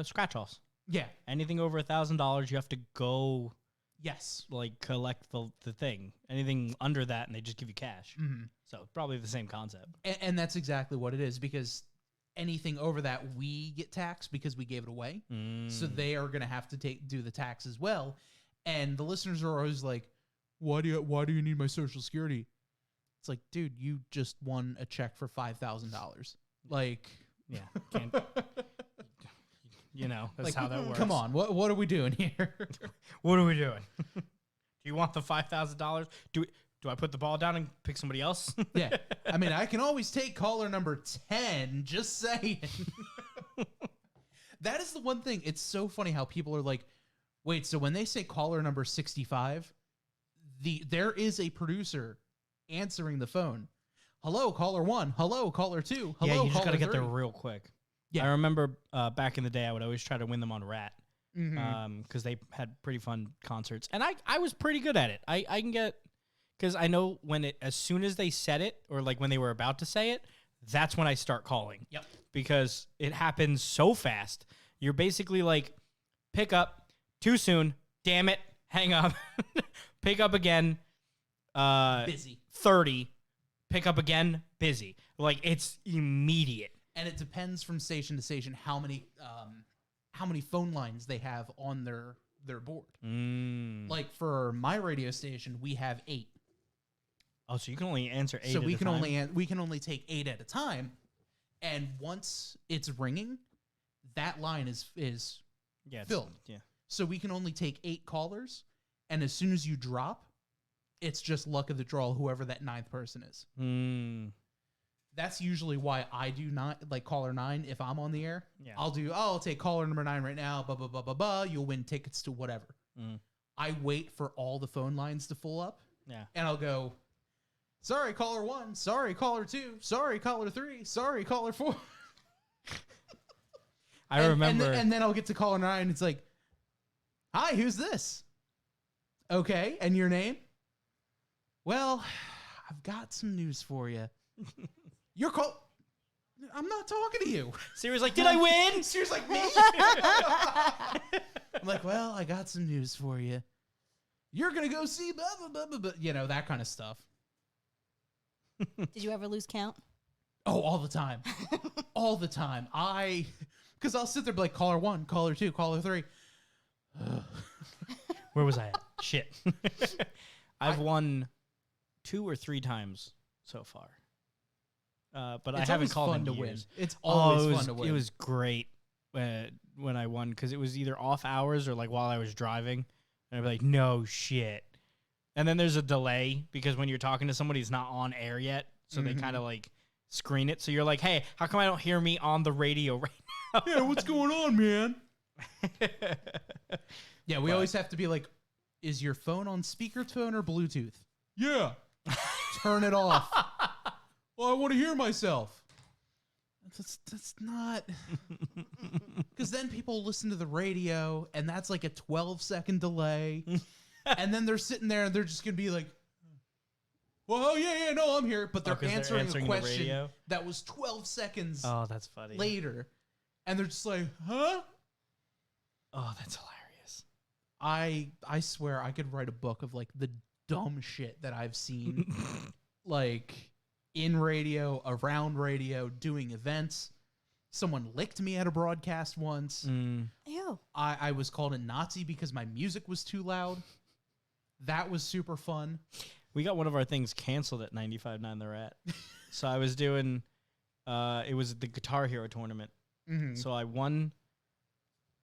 scratch offs. Yeah. Anything over $1,000, you have to go Yes. like collect the thing. Anything under that, and they just give you cash. Mm-hmm. So probably the same concept. And that's exactly what it is, because anything over that, we get taxed because we gave it away. So they are going to have to do the tax as well. And the listeners are always like, why do you need my Social Security? It's like, dude, you just won a check for $5,000. Like, Yeah, can't, you know, that's like, how that works. Come on, what are we doing here? What are we doing? Do you want the $5,000? Do I put the ball down and pick somebody else? Yeah, I mean, I can always take caller number 10. Just saying. That is the one thing. It's so funny how people are like, wait, so when they say caller number 65, there is a producer answering the phone. Hello, caller 1. Hello, caller 2. Hello, yeah, you just got to get there real quick. Yeah. I remember back in the day, I would always try to win them on Rat Mm-hmm. because they had pretty fun concerts, and I was pretty good at it. I can get, because I know as soon as they said it, or like when they were about to say it, that's when I start calling. Yep. Because it happens so fast. You're basically like, pick up, too soon, damn it, hang up, pick up again, Busy. 30, pick up again, busy. Like, it's immediate. And it depends from station to station how many phone lines they have on their board. Like for my radio station, we have 8. Oh, so you can only answer 8 So at we a can time? we can only take 8 at a time, and once it's ringing, that line is yeah, filled. Yeah. So we can only take 8 callers, and as soon as you drop, it's just luck of the draw, whoever that 9th person is. That's usually why I do not like caller 9 if I'm on the air. Yeah. I'll take caller number 9 right now. Blah blah blah blah blah. You'll win tickets to whatever. I wait for all the phone lines to fill up. Yeah. And I'll go, sorry, caller 1. Sorry, caller 2. Sorry, caller 3. Sorry, caller 4. I remember. And then I'll get to caller 9. It's like, hi, who's this? Okay, and your name? Well, I've got some news for you. You're call. I'm not talking to you. Siri's like, did I win? Siri's like, me? I'm like, well, I got some news for you. You're going to go see blah, blah, blah, blah, blah. You know, that kind of stuff. Did you ever lose count? Oh, all the time. All the time. Because I'll sit there and be like, caller 1, caller 2, caller 3. Where was I at? Shit. I've won 2 or 3 times so far. But I It's haven't always called fun in to years. win. It's always it fun to win. It was great when I won, because it was either off hours or like while I was driving. And I'd be like, no shit. And then there's a delay because when you're talking to somebody who's not on air yet, so they kind of like screen it. So you're like, hey, how come I don't hear me on the radio right now? Yeah, what's going on, man? Yeah, we always have to be like, is your phone on speakerphone or Bluetooth? Yeah. Turn it off. Well, I want to hear myself. That's not... Because then people listen to the radio, and that's like a 12-second delay. And then they're sitting there, and they're just going to be like, well, yeah, no, I'm here. But they're answering a question that was 12 seconds that's funny. later. And they're just like, huh? Oh, that's hilarious. I swear I could write a book of like the dumb shit that I've seen like in radio, around radio, doing events. Someone licked me at a broadcast once. Ew. I was called a Nazi because my music was too loud. That was super fun. We got one of our things canceled at 95.9 The Rat. So I was doing, it was the Guitar Hero tournament. So I won.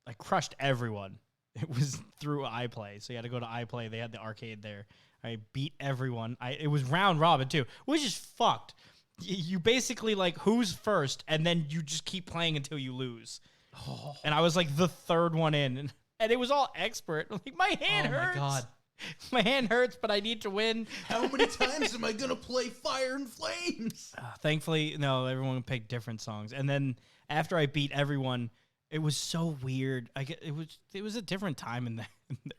I crushed everyone. It was through iPlay. So you had to go to iPlay. They had the arcade there. I beat everyone. It was round robin too, which is fucked. You basically like who's first, and then you just keep playing until you lose. And I was like the third one in, and it was all expert. Like my hand hurts. My God. My hand hurts, but I need to win. How many times am I gonna play Fire and Flames? Thankfully, no, everyone picked different songs. And then after I beat everyone, it was so weird. It was a different time in the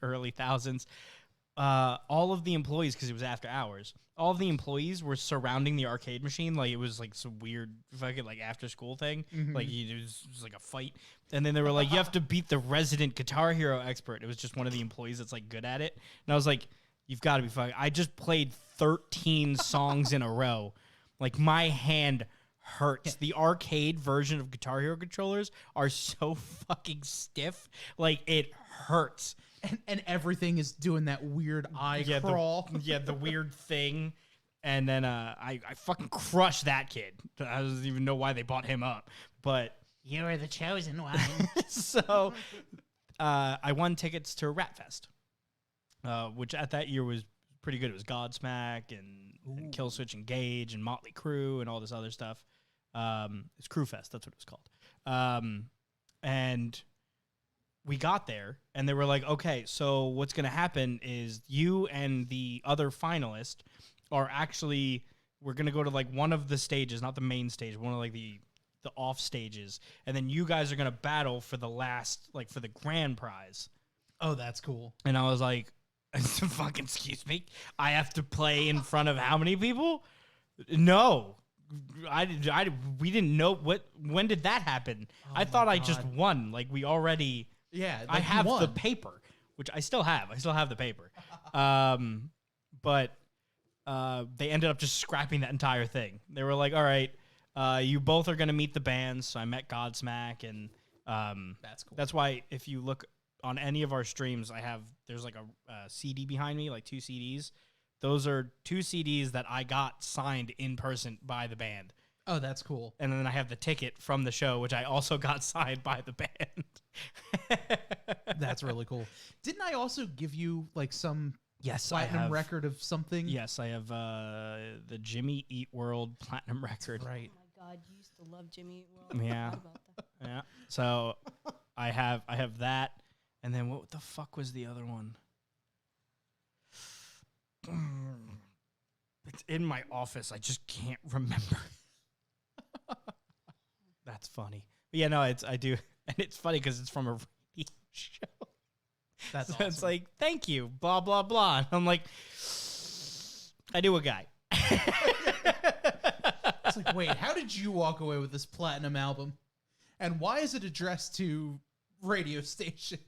early thousands. All of the employees, because it was after hours, all of the employees were surrounding the arcade machine like it was like some weird fucking like after school thing. Like it was like a fight. And then they were like, you have to beat the resident Guitar Hero expert. It was just one of the employees that's like good at it. And I was like, you've got to be fucking. I just played 13 songs in a row. Like my hand hurts. The arcade version of Guitar Hero controllers are so fucking stiff. Like it hurts. And everything is doing that weird eye crawl. The weird thing. And then I fucking crushed that kid. I don't even know why they bought him up. But you are the chosen one. So I won tickets to Ratfest, which at that year was pretty good. It was Godsmack and Killswitch Engage and Motley Crue and all this other stuff. It's Crewfest. That's what it was called. And we got there, and they were like, okay, so what's going to happen is you and the other finalist are actually, we're going to go to, like, one of the stages, not the main stage, one of, like, the off stages, and then you guys are going to battle for the last, like, for the grand prize. Oh, that's cool. And I was like, fucking excuse me? I have to play in front of how many people? No. We didn't know when did that happen? I thought I just won. Like, we already... Yeah, I have the paper, which I still have. I still have the paper. But they ended up just scrapping that entire thing. They were like, all right, you both are going to meet the bands. So I met Godsmack, and that's cool. That's why if you look on any of our streams, there's like a CD behind me, like 2 CDs. Those are 2 CDs that I got signed in person by the band. Oh, that's cool. And then I have the ticket from the show, which I also got signed by the band. That's really cool. Didn't I also give you like some platinum record of something? Yes, I have the Jimmy Eat World platinum record. That's right. Oh my God, you used to love Jimmy Eat World. Yeah. I forgot about that. Yeah. So I have that, and then what the fuck was the other one? It's in my office. I just can't remember. That's funny. But yeah, no, I do, and it's funny because it's from a radio show. That's so awesome. It's like, thank you, blah blah blah. And I'm like, I knew a guy. It's like, wait, how did you walk away with this platinum album? And why is it addressed to radio station?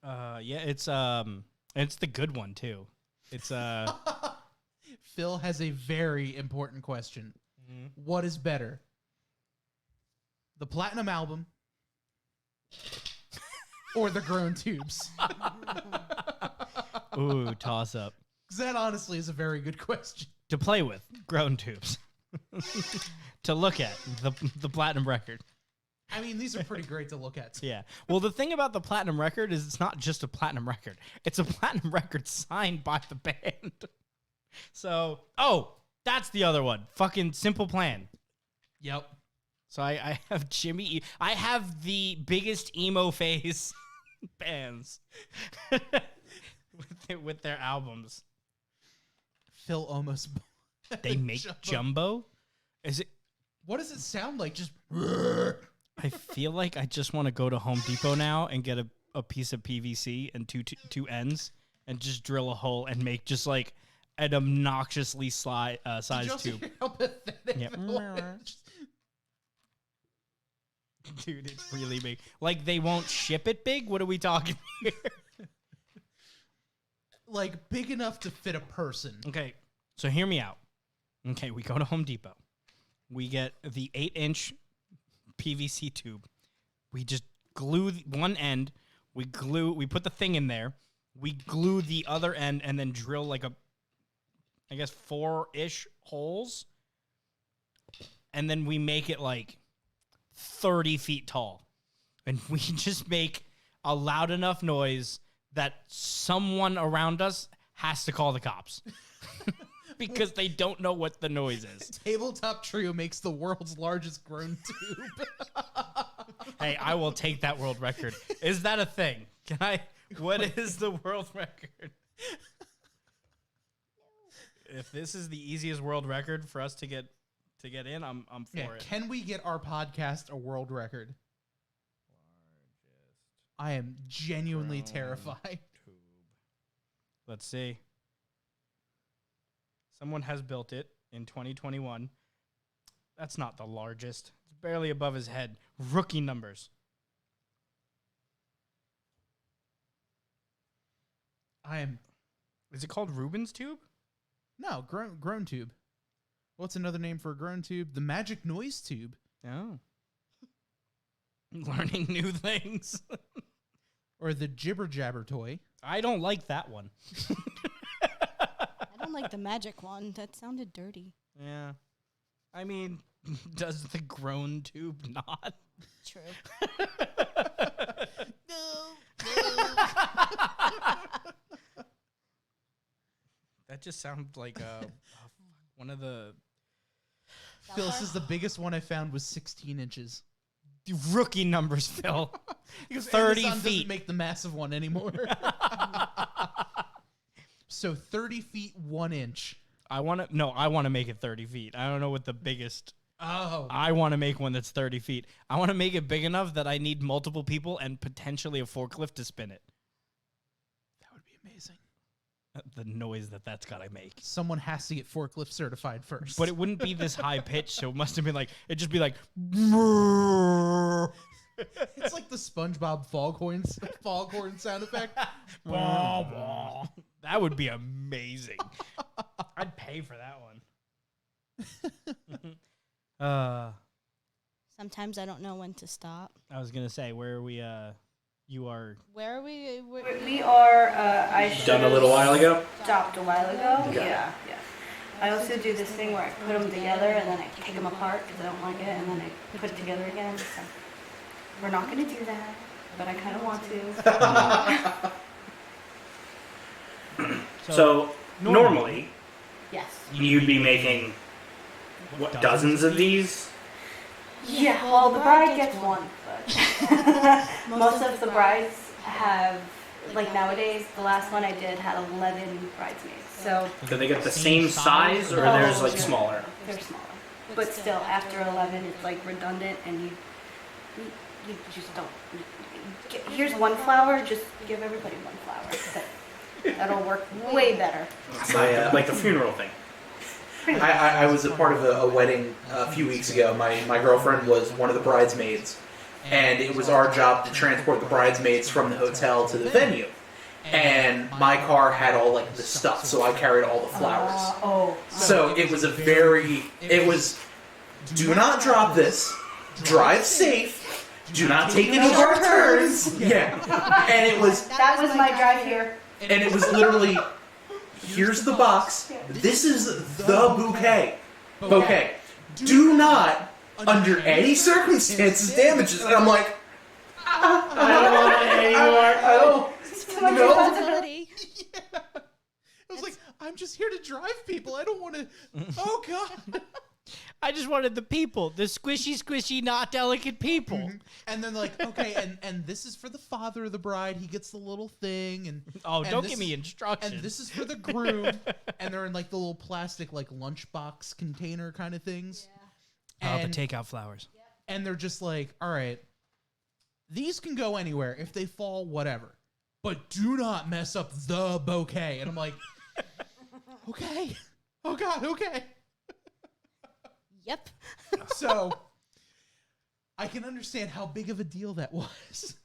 Yeah, it's the good one too. It's Phil has a very important question. What is better? The platinum album or the grown tubes? Ooh, toss up. Because that honestly is a very good question. To play with, grown tubes. To look at, the platinum record. I mean, these are pretty great to look at. Yeah. Well, the thing about the platinum record is it's not just a platinum record. It's a platinum record signed by the band. So, that's the other one. Fucking Simple Plan. Yep. So I have Jimmy. I have the biggest emo phase bands with their albums. Phil almost. They make Jumbo? Is it? What does it sound like? Just. I feel like I just want to go to Home Depot now and get a piece of PVC and two ends and just drill a hole and make just like an obnoxiously sized tube. How pathetic. Yep. Dude, it's really big. Like, they won't ship it big? What are we talking here? Like, big enough to fit a person. Okay, so hear me out. Okay, we go to Home Depot. We get the 8-inch PVC tube. We just glue one end. We put the thing in there. We glue the other end and then drill like 4-ish holes. And then we make it like 30 feet tall. And we just make a loud enough noise that someone around us has to call the cops. Because they don't know what the noise is. Tabletop Trio makes the world's largest grown tube. Hey, I will take that world record. Is that a thing? What is the world record? If this is the easiest world record for us to get in, I'm for it. Can we get our podcast a world record? I am genuinely terrified. Tube. Let's see. Someone has built it in 2021. That's not the largest. It's barely above his head. Rookie numbers. Is it called Rubens tube? No, grown tube. What's another name for a grown tube? The magic noise tube. Oh. Learning new things. Or the jibber jabber toy. I don't like that one. I don't like the magic one. That sounded dirty. Yeah. I mean, does the grown tube not? True. That just sounds like one of the... Phil, this is the biggest one I found was 16 inches. Rookie numbers, Phil. Because 30 Amazon feet. doesn't make the massive one anymore. So 30 feet, 1 inch. I want to make it 30 feet. I don't know what the biggest... Oh. I want to make one that's 30 feet. I want to make it big enough that I need multiple people and potentially a forklift to spin it. That would be amazing. The noise that's got to make. Someone has to get forklift certified first. But it wouldn't be this high pitch, so it must have been like, it'd just be like... It's like the SpongeBob foghorn sound effect. That would be amazing. I'd pay for that one. Sometimes I don't know when to stop. I was gonna say, where are we? You are. Where are we? We are. I Done a little while ago. stopped a while ago. Okay. Yeah. I also do this thing where I put them together and then I take them apart because I don't like it, and then I put it together again. So we're not going to do that, but I kind of want to. So normally, Yes. you'd be making dozens of these. Yeah. Well, the bride gets one, but most of the brides have, like nowadays, the last one I did had 11 bridesmaids. So Do they get the same size, or there's like smaller? they're smaller. But still, after 11, it's like redundant, and you just don't. Here's one flower, just give everybody one flower. That'll work way better. Like the funeral thing. I was a part of a wedding a few weeks ago. My girlfriend was one of the bridesmaids, and it was our job to transport the bridesmaids from the hotel to the venue. And my car had all like the stuff, so I carried all the flowers. So it was do not drop this, drive safe, do not take any hard turns. Yeah. And That was my drive here. and it was literally, here's the box, this is the bouquet. Do not under any circumstances damages. And I'm like, I don't want it anymore. I don't. It's too much No. responsibility. Yeah. I was like, I'm just here to drive people. I don't want to. Oh God. I just wanted the people, the squishy, not delicate people. And then like, okay, and this is for the father of the bride. He gets the little thing, and Oh, and don't this- give me instructions. And this is for the groom, and they're in like the little plastic like lunchbox container kind of things. the And, takeout flowers. and they're just like, all right, these can go anywhere. If they fall, whatever. But do not mess up the bouquet. And I'm like, okay. Oh God, okay. Yep. So I can understand how big of a deal that was.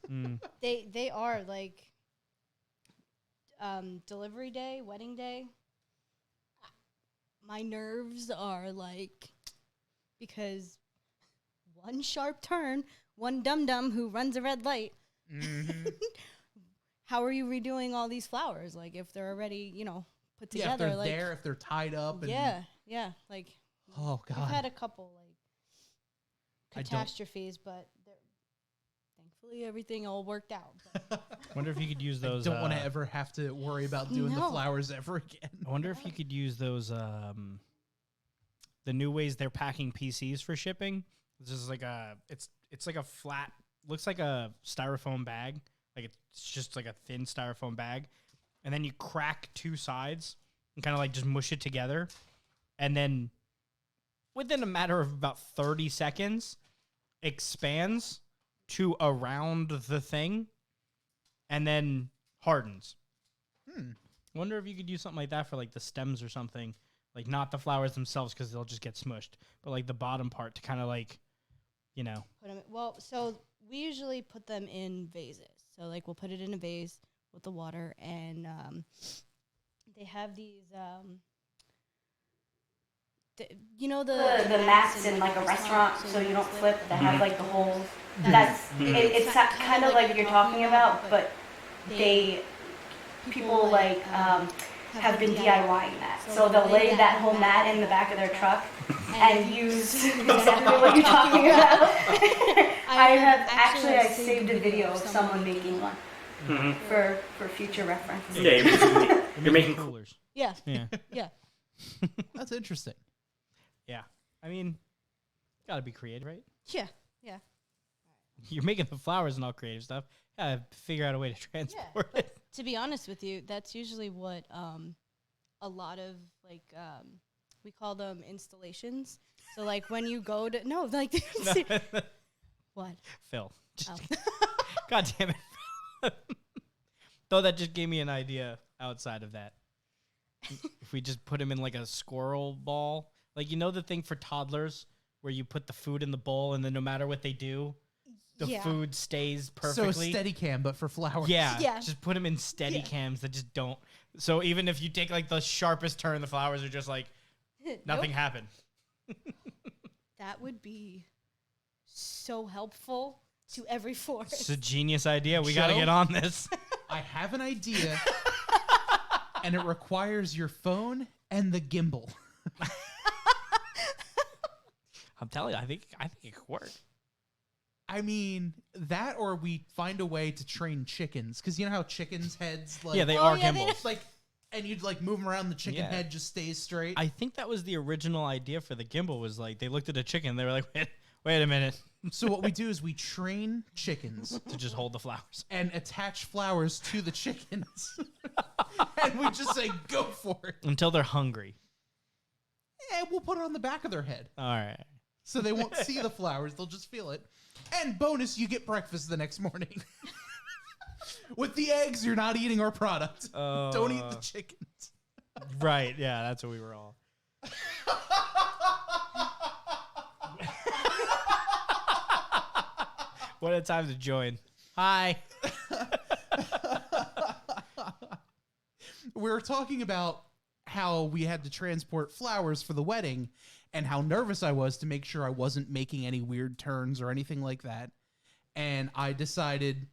They are like delivery day, wedding day. My nerves are like, because one sharp turn, one dum-dum who runs a red light. How are you redoing all these flowers? Like if they're already, put Yeah, together. if they're like there, if they're tied up. And, yeah. Like Oh I've God. had a couple like I don't- catastrophes, but thankfully everything all worked out. But Wonder if you could use I those. don't want to ever have to worry about doing the No. flowers ever again. I wonder if you could use those. The new ways they're packing PCs for shipping. This is like it's like a flat, looks like a styrofoam bag. Like it's just like a thin styrofoam bag, and then you crack two sides and kind of like just mush it together, and then within a matter of about 30 seconds, expands to around the thing, and then hardens. Wonder if you could use something like that for like the stems or something. Like not the flowers themselves because they'll just get smushed, but like the bottom part to kind of like, put 'em so we usually put them in vases. So like we'll put it in a vase with the water, and they have these The mats in like a restaurant, so you don't flip. That have like the holes. That's it's kind of like what you're talking about, but people like have been DIYing that. So they'll lay that whole mat in the back of their truck and use exactly what you're talking about. I saved a video of someone making one for future reference. Yeah, you're making coolers. Yeah. Yeah. Yeah. That's interesting. Yeah. I mean, gotta be creative, right? Yeah. Yeah. You're making the flowers and all creative stuff. Gotta figure out a way to transport it. To be honest with you, that's usually what a lot of like we call them installations. So like when you go to what? Phil. Just, Oh. God damn it. Though that just gave me an idea outside of that. If we just put him in like a squirrel ball, like the thing for toddlers where you put the food in the bowl and then no matter what they do, the Yeah. food stays So perfectly. steady cam, but for flowers. Yeah, Yeah. just put them in steady cams that just don't. So even if you take like the sharpest turn, the flowers are just like nothing Nope. happened. That would be so helpful to every forest. It's a genius idea. We got to Joe? get on this. I have an idea, and it requires your phone and the gimbal. I'm telling you, I think it could work. I mean, that or we find a way to train chickens. Because you know how chickens' heads, like... Yeah, they Oh, are yeah, gimbals. like, and you'd, like, move them around, the chicken Yeah. head just stays straight. I think that was the original idea for the gimbal. Was like they looked at a chicken, they were like, wait a minute, So what we do is we train chickens to just hold the flowers. and attach flowers to the chickens. And we just say, go for it. Until they're hungry. And we'll put it on the back of their head. All right. So they won't see the flowers, they'll just feel it. And bonus, you get breakfast the next morning. With the eggs, you're not eating our product. Don't eat the chickens. Right. Yeah, that's what we were all. What a time to join. Hi. We were talking about how we had to transport flowers for the wedding and how nervous I was to make sure I wasn't making any weird turns or anything like that. And I decided,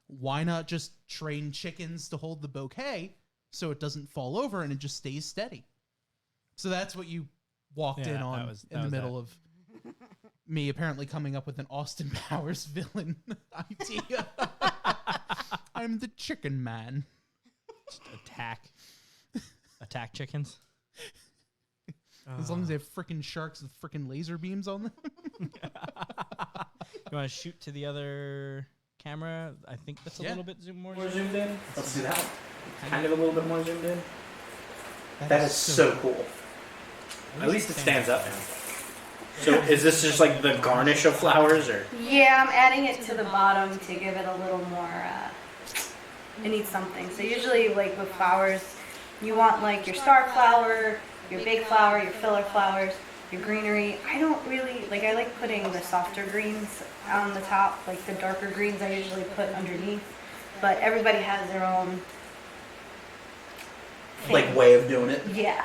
why not just train chickens to hold the bouquet so it doesn't fall over and it just stays steady? So that's what you walked Yeah, in on that was in the middle of me apparently coming up with an Austin Powers villain idea. I'm the chicken man. Just attack chickens. As long as they have freaking sharks with freaking laser beams on them. You want to shoot to the other camera? I think that's a little bit more zoomed in. Let's do that. Kind of a little bit more zoomed in. That is so cool. At least it stands up now. So is this just like the garnish of flowers, or? Yeah, I'm adding it to the bottom to give it a little more, it needs something. So usually, like with flowers, you want like your star flower, your big flower, your filler flowers, your greenery. I don't really, like I like putting the softer greens on the top, like the darker greens I usually put underneath. But everybody has their own thing. Like way of doing it. Yeah.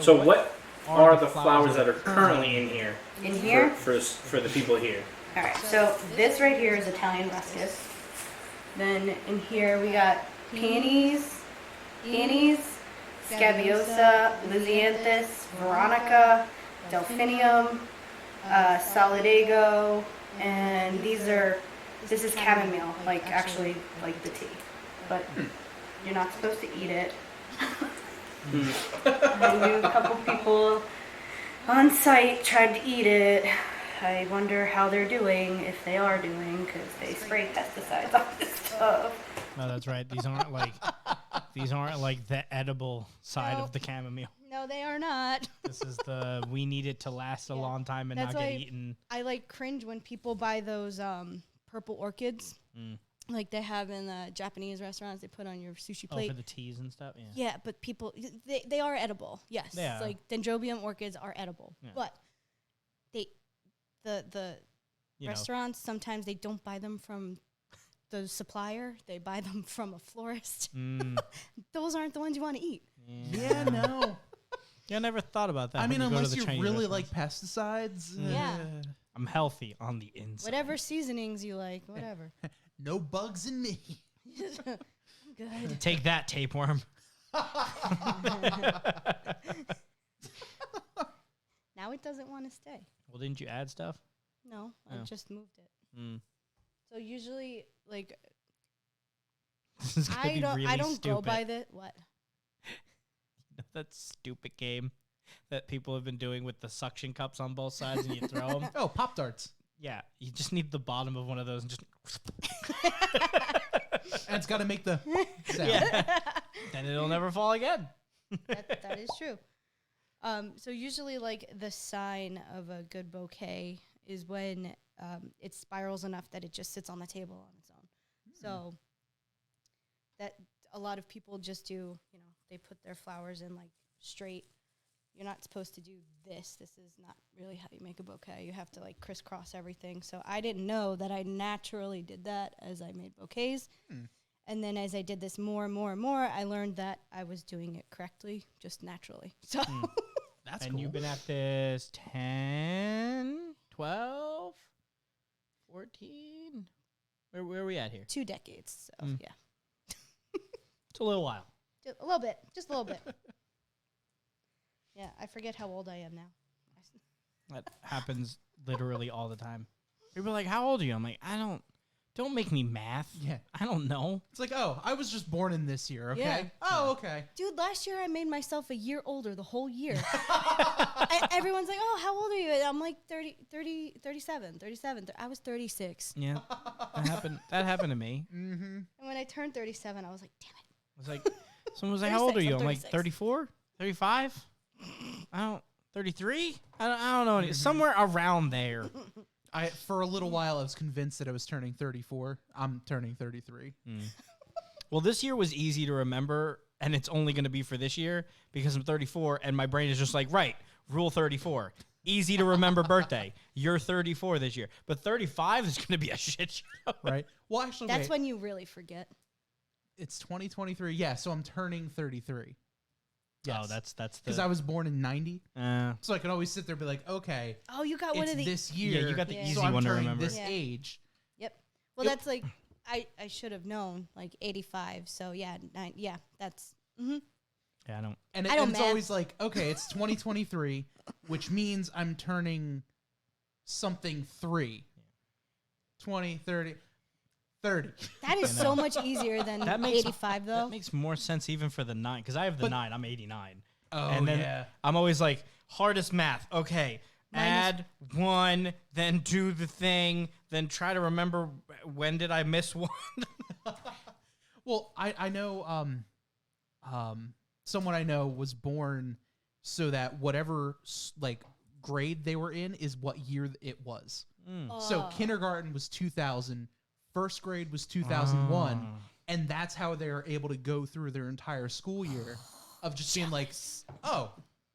So what are the flowers that are currently in here? In here? For the people here. Alright, so this right here is Italian ruscus. Then in here we got peonies, scabiosa, lisianthus, veronica, delphinium, solidago, and this is chamomile, like actually like the tea. But you're not supposed to eat it. I knew a couple people on site tried to eat it. I wonder how they're doing, if they are doing, because they spray pesticides on this stuff. No, that's right. These aren't like the edible side of the chamomile. No, they are not. This is we need it to last a long time and That's not get why eaten. I like cringe when people buy those purple orchids. Like they have in the Japanese restaurants, they put on your sushi plate. Oh, for the teas and stuff? Yeah. Yeah, but people, they are edible. Yes. Yeah. Like dendrobium orchids are edible. Yeah. But the restaurants, sometimes they don't buy them from the supplier. They buy them from a florist. Those aren't the ones you want to eat. Yeah, no. Yeah, I never thought about that. I mean, unless you Chinese really restaurants. like pesticides. Yeah. I'm healthy on the inside. Whatever seasonings you like, whatever. No bugs in me. I'm good. Take that, tapeworm. Now it doesn't want to stay. Well, didn't you add stuff? No, I Oh. just moved it. So usually, like, This is gonna I be don't really go stupid. by the what? That stupid game that people have been doing with the suction cups on both sides and you throw them. Oh, Pop-Tarts. Yeah, you just need the bottom of one of those and just... And it's got to make the sound. Yeah. Then it'll never fall again. That is true. So usually, like, the sign of a good bouquet is when it spirals enough that it just sits on the table on its own. So that a lot of people just do, they put their flowers in, like, straight. You're not supposed to do this. This is not really how you make a bouquet. You have to, like, crisscross everything. So I didn't know that I naturally did that as I made bouquets. And then as I did this more and more and more, I learned that I was doing it correctly, just naturally. So That's And cool. you've been at this 10, 12, 14? Where are we at here? 2 decades. So, yeah. It's a little while. Just a little bit. Just a little bit. Yeah, I forget how old I am now. That happens literally all the time. People are like, how old are you? I'm like, don't make me math. Yeah. I don't know. It's like, oh, I was just born in this year, okay? Yeah. Oh, okay. Dude, last year I made myself a year older the whole year. Everyone's like, oh, how old are you? And I'm like 37. I was 36. Yeah. That happened to me. Mm-hmm. And when I turned 37, I was like, damn it. I was like, someone was like, how old are 36, you? I'm I'm like, 36. 34? 35? 33? I don't know. Somewhere around there. For a little while, I was convinced that I was turning 34. I'm turning 33. Well, this year was easy to remember, and it's only going to be for this year because I'm 34, and my brain is just like, right, rule 34. Easy to remember birthday. You're 34 this year. But 35 is going to be a shit show. Right? Well, actually, That's wait. when you really forget. It's 2023. Yeah, so I'm turning 33. Oh, that's because I was born in 90. the... So I can always sit there and be like, okay, Oh, you got one it's of the. this year. Yeah, you got the Yeah. easy so I'm one to turning remember. this Yeah. age. Yep. Well, Yep. that's like, I should have known, like 85. So yeah, that's. Yeah, I don't... And I don't it's math. always like, okay, it's 2023, which means I'm turning something 3. 20, 30. That is so much easier than That makes 85, though. That makes more sense even for the 9, because I have the 9. I'm 89. Oh, and then yeah. I'm always like, hardest math. Okay, add 1, then do the thing, then try to remember when did I miss 1. Well, I know someone I know was born so that whatever like grade they were in is what year it was. So kindergarten was 2000, first grade was 2001, and that's how they were able to go through their entire school year of just being like, oh,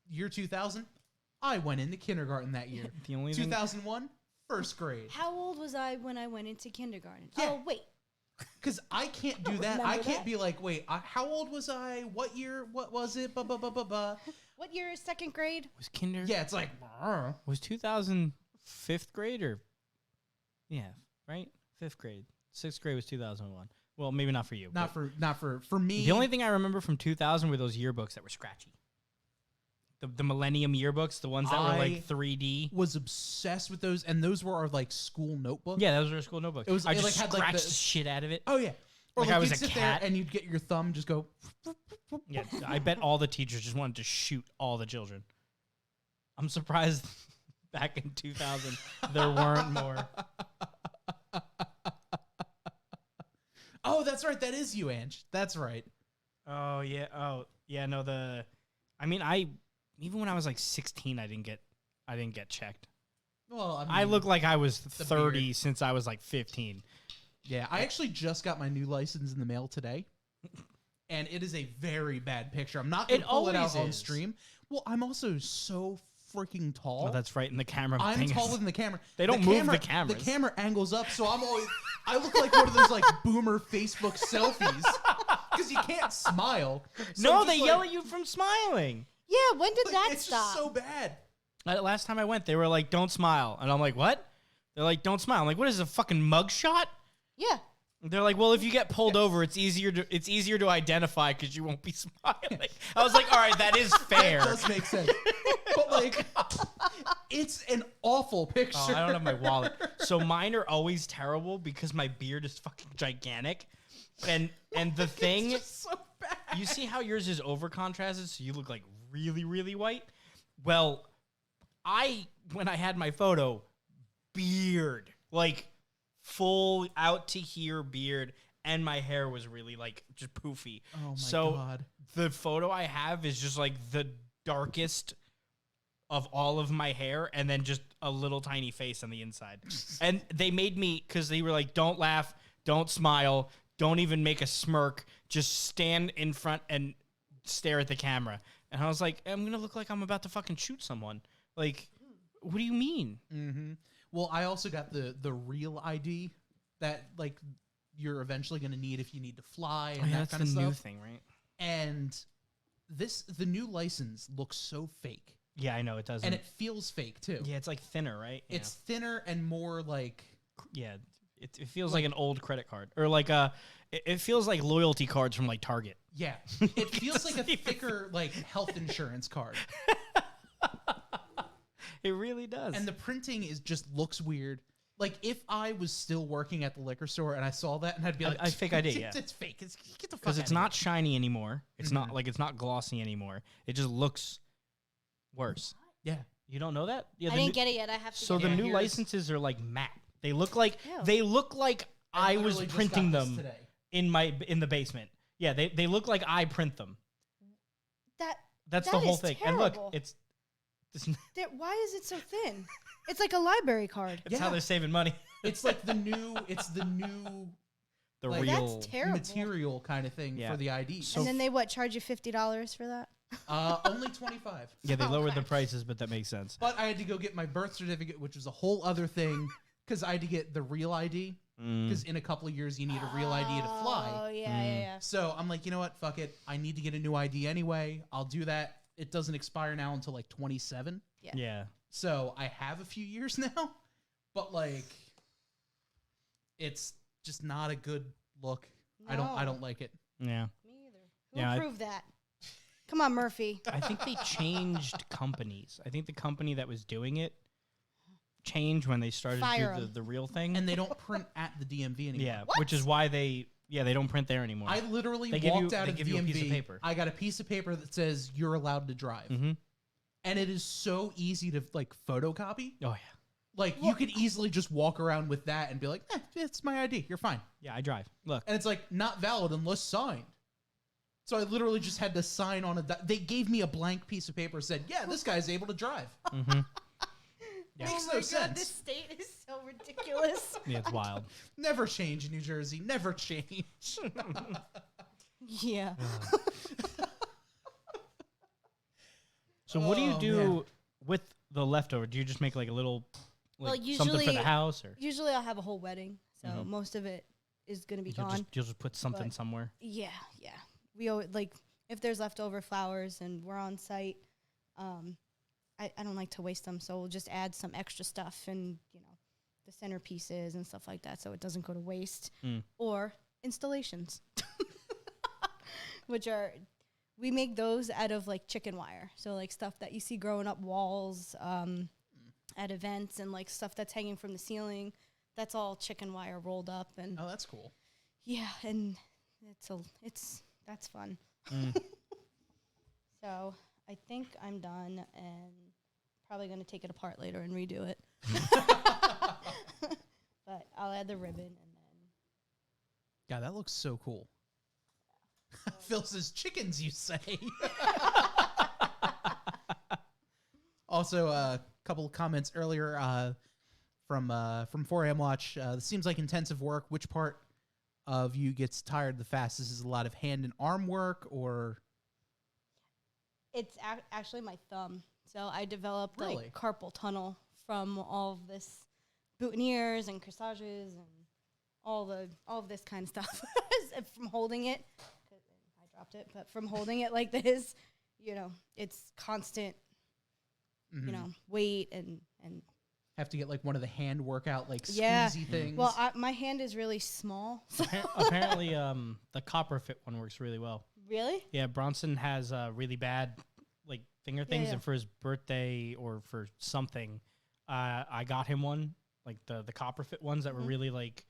year 2000, I went into kindergarten that year. The only 2001, first grade. How old was I when I went into kindergarten? Yeah. Oh, wait. Because I can't do that. remember I can't that. be like, wait, how old was I? What year? What was it? What year is second grade? Was kinder? Yeah, it's like, Was 2000 5th grade or? Yeah, right? 5th grade. 6th grade was 2001. Well, maybe not for you. not for me. The only thing I remember from 2000 were those yearbooks that were scratchy. The Millennium yearbooks, the ones that were like 3D. Was obsessed with those, and those were our like school notebooks. Yeah, those were school notebooks. It was- I it, just like, had, like, scratched the- the shit out of it. Oh yeah. Or Like I was you'd a sit cat. there and you'd get your thumb just go. Yeah, I bet all the teachers just wanted to shoot all the children. I'm surprised back in 2000 there weren't more. Oh, that's right. That is you, Ange. That's right. Oh yeah. Oh yeah. No. Even when I was like 16, I didn't get checked. Well, I look like I was 30 beard. since I was like 15. Yeah, I actually just got my new license in the mail today, and it is a very bad picture. I'm not going It to pull it out always on is. stream. Well, I'm also so freaking tall. Oh, that's right. And the camera. I'm thing is- taller than the camera. They don't move the cameras. The camera angles up, so I look like one of those like boomer Facebook selfies because you can't smile. So No, I'm they just yell like, at you from smiling. Yeah, when did like, that it's stop? just so bad. Last time I went, they were like, "Don't smile," and I'm like, "What?" They're like, "Don't smile." I'm like, "What is this, a fucking mug shot?" Yeah. They're like, "Well, if you get pulled over, it's easier to identify because you won't be smiling." I was like, "All right, that is fair." That does make sense. But like, it's an awful picture. Oh, I don't have my wallet. So mine are always terrible because my beard is fucking gigantic. And the thing, It's just so bad. you see how yours is over contrasted, so you look like really, really white? Well, when I had my photo, beard, like full out to here beard, and my hair was really like just poofy. Oh my so God. the photo I have is just like the darkest of all of my hair and then just a little tiny face on the inside. And they made me, because they were like, don't laugh, don't smile, don't even make a smirk, just stand in front and stare at the camera. And I was like, I'm going to look like I'm about to fucking shoot someone. Like, what do you mean? Mm-hmm. Well, I also got the real ID that like you're eventually going to need if you need to fly and that that's kind the of new stuff. thing, right? And the new license looks so fake, Yeah, I know, it doesn't. and it feels fake too. yeah, it's like thinner, right? Yeah. It's thinner and more like Yeah, it feels like an old credit card, or like it feels like loyalty cards from like Target. yeah. It feels like a thicker like health insurance card, It really does. and the printing is just looks weird. Like if I was still working at the liquor store and I saw that, and I'd be like, I fake ID, yeah. It's fake. Get the fuck Because it's outta not shiny anymore. It's Mhm. not it's not glossy anymore. It just looks worse. here. Yeah. You don't know that? Yeah. I didn't get it yet. I have to So get the it. new here's- licenses are like matte. They look like Ew. I was literally just printing got this them today. in the basement. Yeah, they look like I print them. That That's That the whole is thing. And look, terrible. it's why is it so thin? It's like a library card. that's how Yeah. they're saving money. It's like the new The Like, real That's terrible. material kind of thing Yeah. for the ID. So- And then they charge you $50 for that? Only 25. Yeah, they lowered the Okay. prices, but that makes sense. But I had to go get my birth certificate, which was a whole other thing, because I had to get the real ID. Because in a couple of years, you need a real ID to Oh, fly. yeah. So I'm like, you know what? Fuck it. I need to get a new ID anyway. I'll do that. It doesn't expire now until like 27. Yeah. So I have a few years now. But like, it's just not a good look. I No. don't like it. Yeah. Me either. Who Yeah, approved that? Come on, Murphy. I think they changed companies. I think the company that was doing it change when they started Fire to do 'em. the real thing. And they don't print at the DMV anymore. yeah, which is why they don't print there anymore. I literally They give you- walked out they of give the you a DMV. piece of paper. I got a piece of paper that says you're allowed to drive. Mm-hmm. And it is so easy to like photocopy. Oh yeah, Like you could easily just walk around with that and be like, it's my ID. You're fine. yeah. I drive. Look, And it's like not valid unless signed. So I literally just had to sign on they gave me a blank piece of paper, said, yeah, this guy's able to drive. mm-hmm. Makes Oh no my God, sense. this state is so ridiculous. Yeah, it's wild. Never change in New Jersey. Never change. Yeah. So what do you Oh, do man. with the leftover? Do you just make like a little, Well, like something for the usually- house, or Usually I'll have a whole wedding, so Mhm. most of it is going to be you'll gone. just put something but- somewhere? Yeah, yeah. We always, like, if there's leftover flowers and we're on site, I don't like to waste them, so we'll just add some extra stuff and, the centerpieces and stuff like that so it doesn't go to waste. Mm. Or installations, which are, we make those out of, like, chicken wire. So, like, stuff that you see growing up walls at events and, like, stuff that's hanging from the ceiling. That's all chicken wire rolled up. And Oh, that's cool. yeah, and that's fun. Mm. So I think I'm done and probably going to take it apart later and redo it. But I'll add the ribbon and then. Yeah, that looks so cool. Phil says chickens, you say. Also, a couple of comments earlier from 4am Watch. This seems like intensive work. Which part of you gets tired the fastest? Is a lot of hand and arm work, or It's actually my thumb. So I developed Really? like carpal tunnel from all of this boutonnieres and corsages and all of this kind of stuff from holding it. 'Cause I dropped it, but from holding it like this, it's constant, weight and have to get like one of the hand workout like Yeah. squeezy things? well, my hand is really small. Apparently, the copper fit one works really well. Really? Yeah, Bronson has really bad like finger things, yeah. and for his birthday or for something, I got him one, like the copper fit ones that were really like,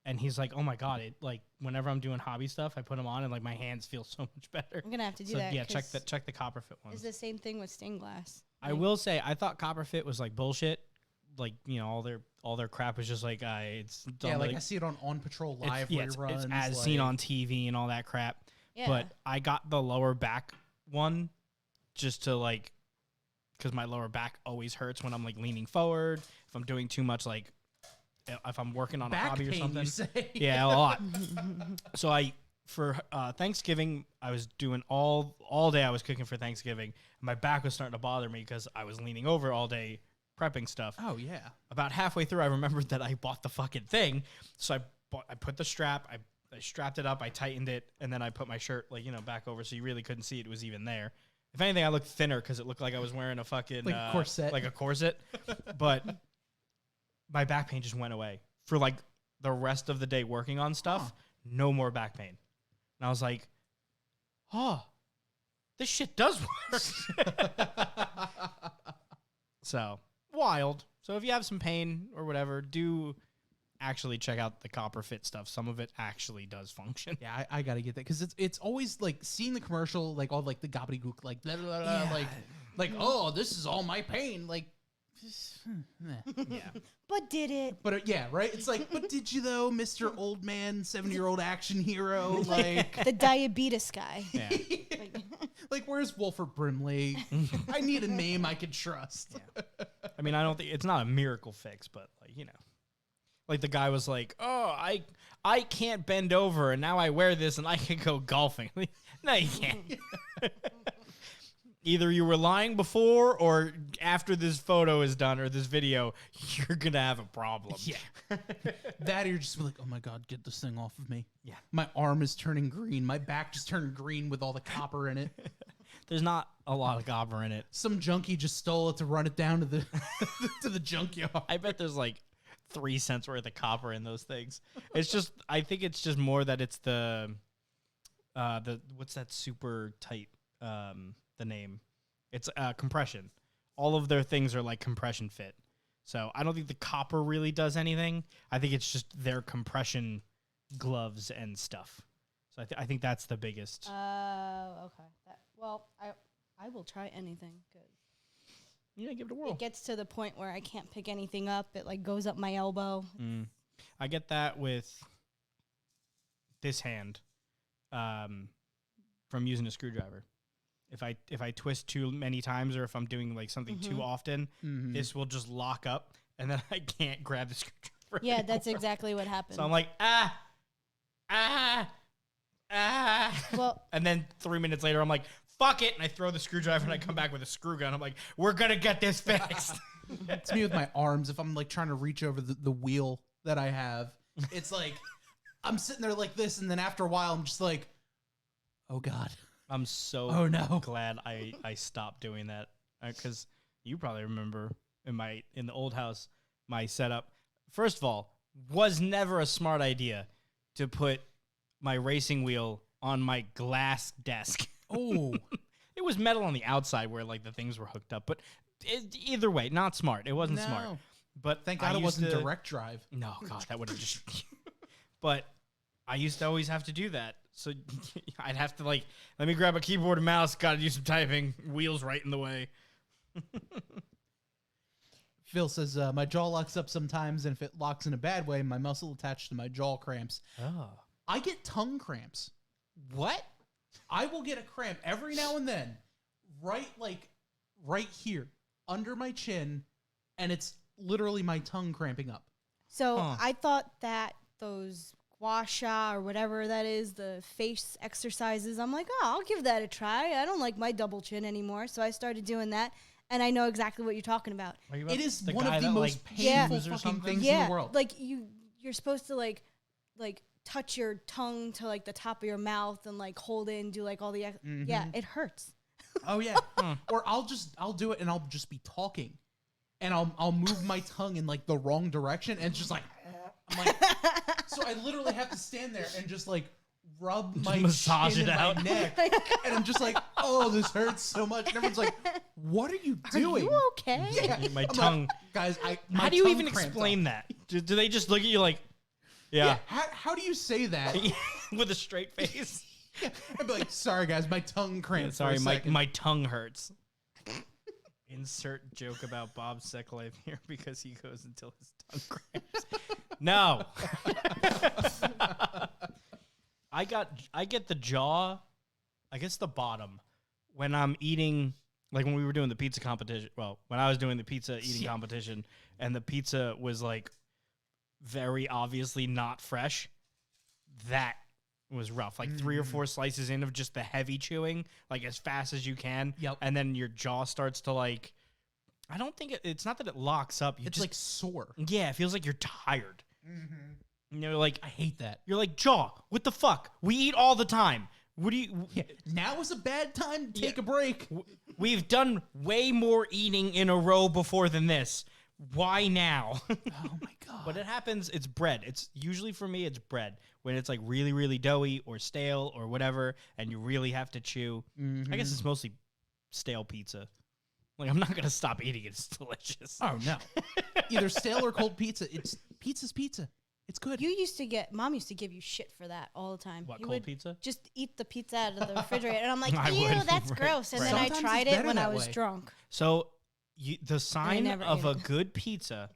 and he's like, oh my God, it like whenever I'm doing hobby stuff, I put them on and like my hands feel so much better. I'm gonna have to do So that. yeah, 'cause check the copper fit ones. It's the same thing with stained glass. I will say I thought copper fit was like bullshit. Like all their crap was just like it's yeah, done, like I see it on Patrol Live it's reruns. as seen on TV and all that crap. Yeah. But I got the lower back one just to like, because my lower back always hurts when I'm like leaning forward. If I'm doing too much, like if I'm working on back a hobby pain, or something. you say? Yeah, a lot. So for Thanksgiving, I was doing all day. I was cooking for Thanksgiving. And my back was starting to bother me because I was leaning over all day prepping stuff. Oh yeah. About halfway through, I remembered that I bought the fucking thing. So I put the strap, I strapped it up, I tightened it, and then I put my shirt back over so you really couldn't see it was even there. If anything, I looked thinner because it looked like I was wearing a fucking Like a corset. like a corset. But my back pain just went away for like the rest of the day working on stuff. No more back pain, and I was like, oh, this shit does work. So wild. So if you have some pain or whatever, do actually check out the copper fit stuff. Some of it actually does function. Yeah, I gotta get that because it's always like seeing the commercial, like all like the gobbledygook, like blah, blah, blah, Yeah. like oh, this is all my pain, like. Yeah. But did it? But yeah, right. It's like, but did you though, Mr. Old Man, 70-year-old action hero? Like, The diabetes guy. Yeah. Like, like where's Wolford Brimley? I need a name I can trust. I mean, I don't think it's not a miracle fix, but like the guy was like, "Oh, I can't bend over, and now I wear this, and I can go golfing." No, you can't. Either you were lying before, or after this photo is done or this video, you're gonna have a problem. Yeah. That or you're just like, oh my God, get this thing off of me. Yeah. My arm is turning green. My back just turned green with all the copper in it. There's not a lot of copper in it. Some junkie just stole it to run it down to the to the junkyard. I bet there's like 3 cents worth of copper in those things. It's just, I think it's just more that it's the what's that super tight, the name? It's compression. All of their things are like compression fit. So I don't think the copper really does anything. I think it's just their compression gloves and stuff. So I think that's the biggest. Okay. I will try anything. Good. Yeah, give it a whirl. It gets to the point where I can't pick anything up. It like goes up my elbow. I get that with this hand from using a screwdriver. If I twist too many times or if I'm doing like something too often, this will just lock up and then I can't grab the screwdriver. Yeah, anymore. that's exactly what happened. So I'm like, Well, and then 3 minutes later, I'm like, fuck it. And I throw the screwdriver and I come back with a screw gun. I'm like, we're going to get this fixed. It's me with my arms. If I'm like trying to reach over the wheel that I have, it's like I'm sitting there like this. And then after a while, I'm just like, oh God. I'm so glad I stopped doing that. Because you probably remember in the old house, my setup, first of all, was never a smart idea to put my racing wheel on my glass desk. Oh, it was metal on the outside where like the things were hooked up, but either way, not smart. It wasn't smart. But thank God it wasn't direct drive. No, God, that would have just. But I used to always have to do that, so I'd have to like let me grab a keyboard and mouse. Got to do some typing. Wheels right in the way. Phil says my jaw locks up sometimes, and if it locks in a bad way, my muscle attached to my jaw cramps. Oh, I get tongue cramps. what? I will get a cramp every now and then, right here under my chin, and it's literally my tongue cramping up. so I thought that those gua sha or whatever that is, the face exercises, I'm like, oh, I'll give that a try. I don't like my double chin anymore. So I started doing that, and I know exactly what you're talking about. It is one of the most painful fucking things in the world. Like you're supposed to like touch your tongue to like the top of your mouth and like hold it and do like all the yeah, it hurts. Oh yeah. Or I'll do it and I'll just be talking, and I'll move my tongue in like the wrong direction, and it's just like I'm like, so I literally have to stand there and just like rub my massage chin it and out. my neck, and I'm just like, oh, this hurts so much. And everyone's like, what are you doing? Are you okay? Yeah. My I'm tongue, like, guys. How do you even explain that? Do they just look at you like, yeah, how do you say that? with a straight face? I'd be like, sorry guys, my tongue cramped. Sorry, for a second. my tongue hurts. Insert joke about Bob's sex life here because he goes until his tongue cramps. No. I get the jaw, I guess the bottom, when I'm eating, like when we were doing the pizza competition. Well, when I was doing the pizza eating competition, and the pizza was like very obviously not fresh. That was rough. Like 3 or 4 slices in of just the heavy chewing, like as fast as you can. Yep. And then your jaw starts to like, I don't think it's not that it locks up. It's like sore. Yeah, it feels like you're tired. You know, like I hate that. you're like, jaw, what the fuck? We eat all the time. What do you? Yeah, now is a bad time to take a break. We've done way more eating in a row before than this. Why now? Oh my God. But it happens. It's bread. It's usually for me, it's bread when it's like really, really doughy or stale or whatever, and you really have to chew. I guess it's mostly stale pizza. Like, I'm not gonna stop eating it. It's delicious. Oh no. Either stale or cold pizza. Pizza's pizza. It's good. Mom used to give you shit for that all the time. What, You cold would pizza? just eat the pizza out of the refrigerator, and I'm like, I ew, would. that's Right, gross. And right. then I Sometimes tried it's it better when I that was way. drunk. So the sign never of ate a it. good pizza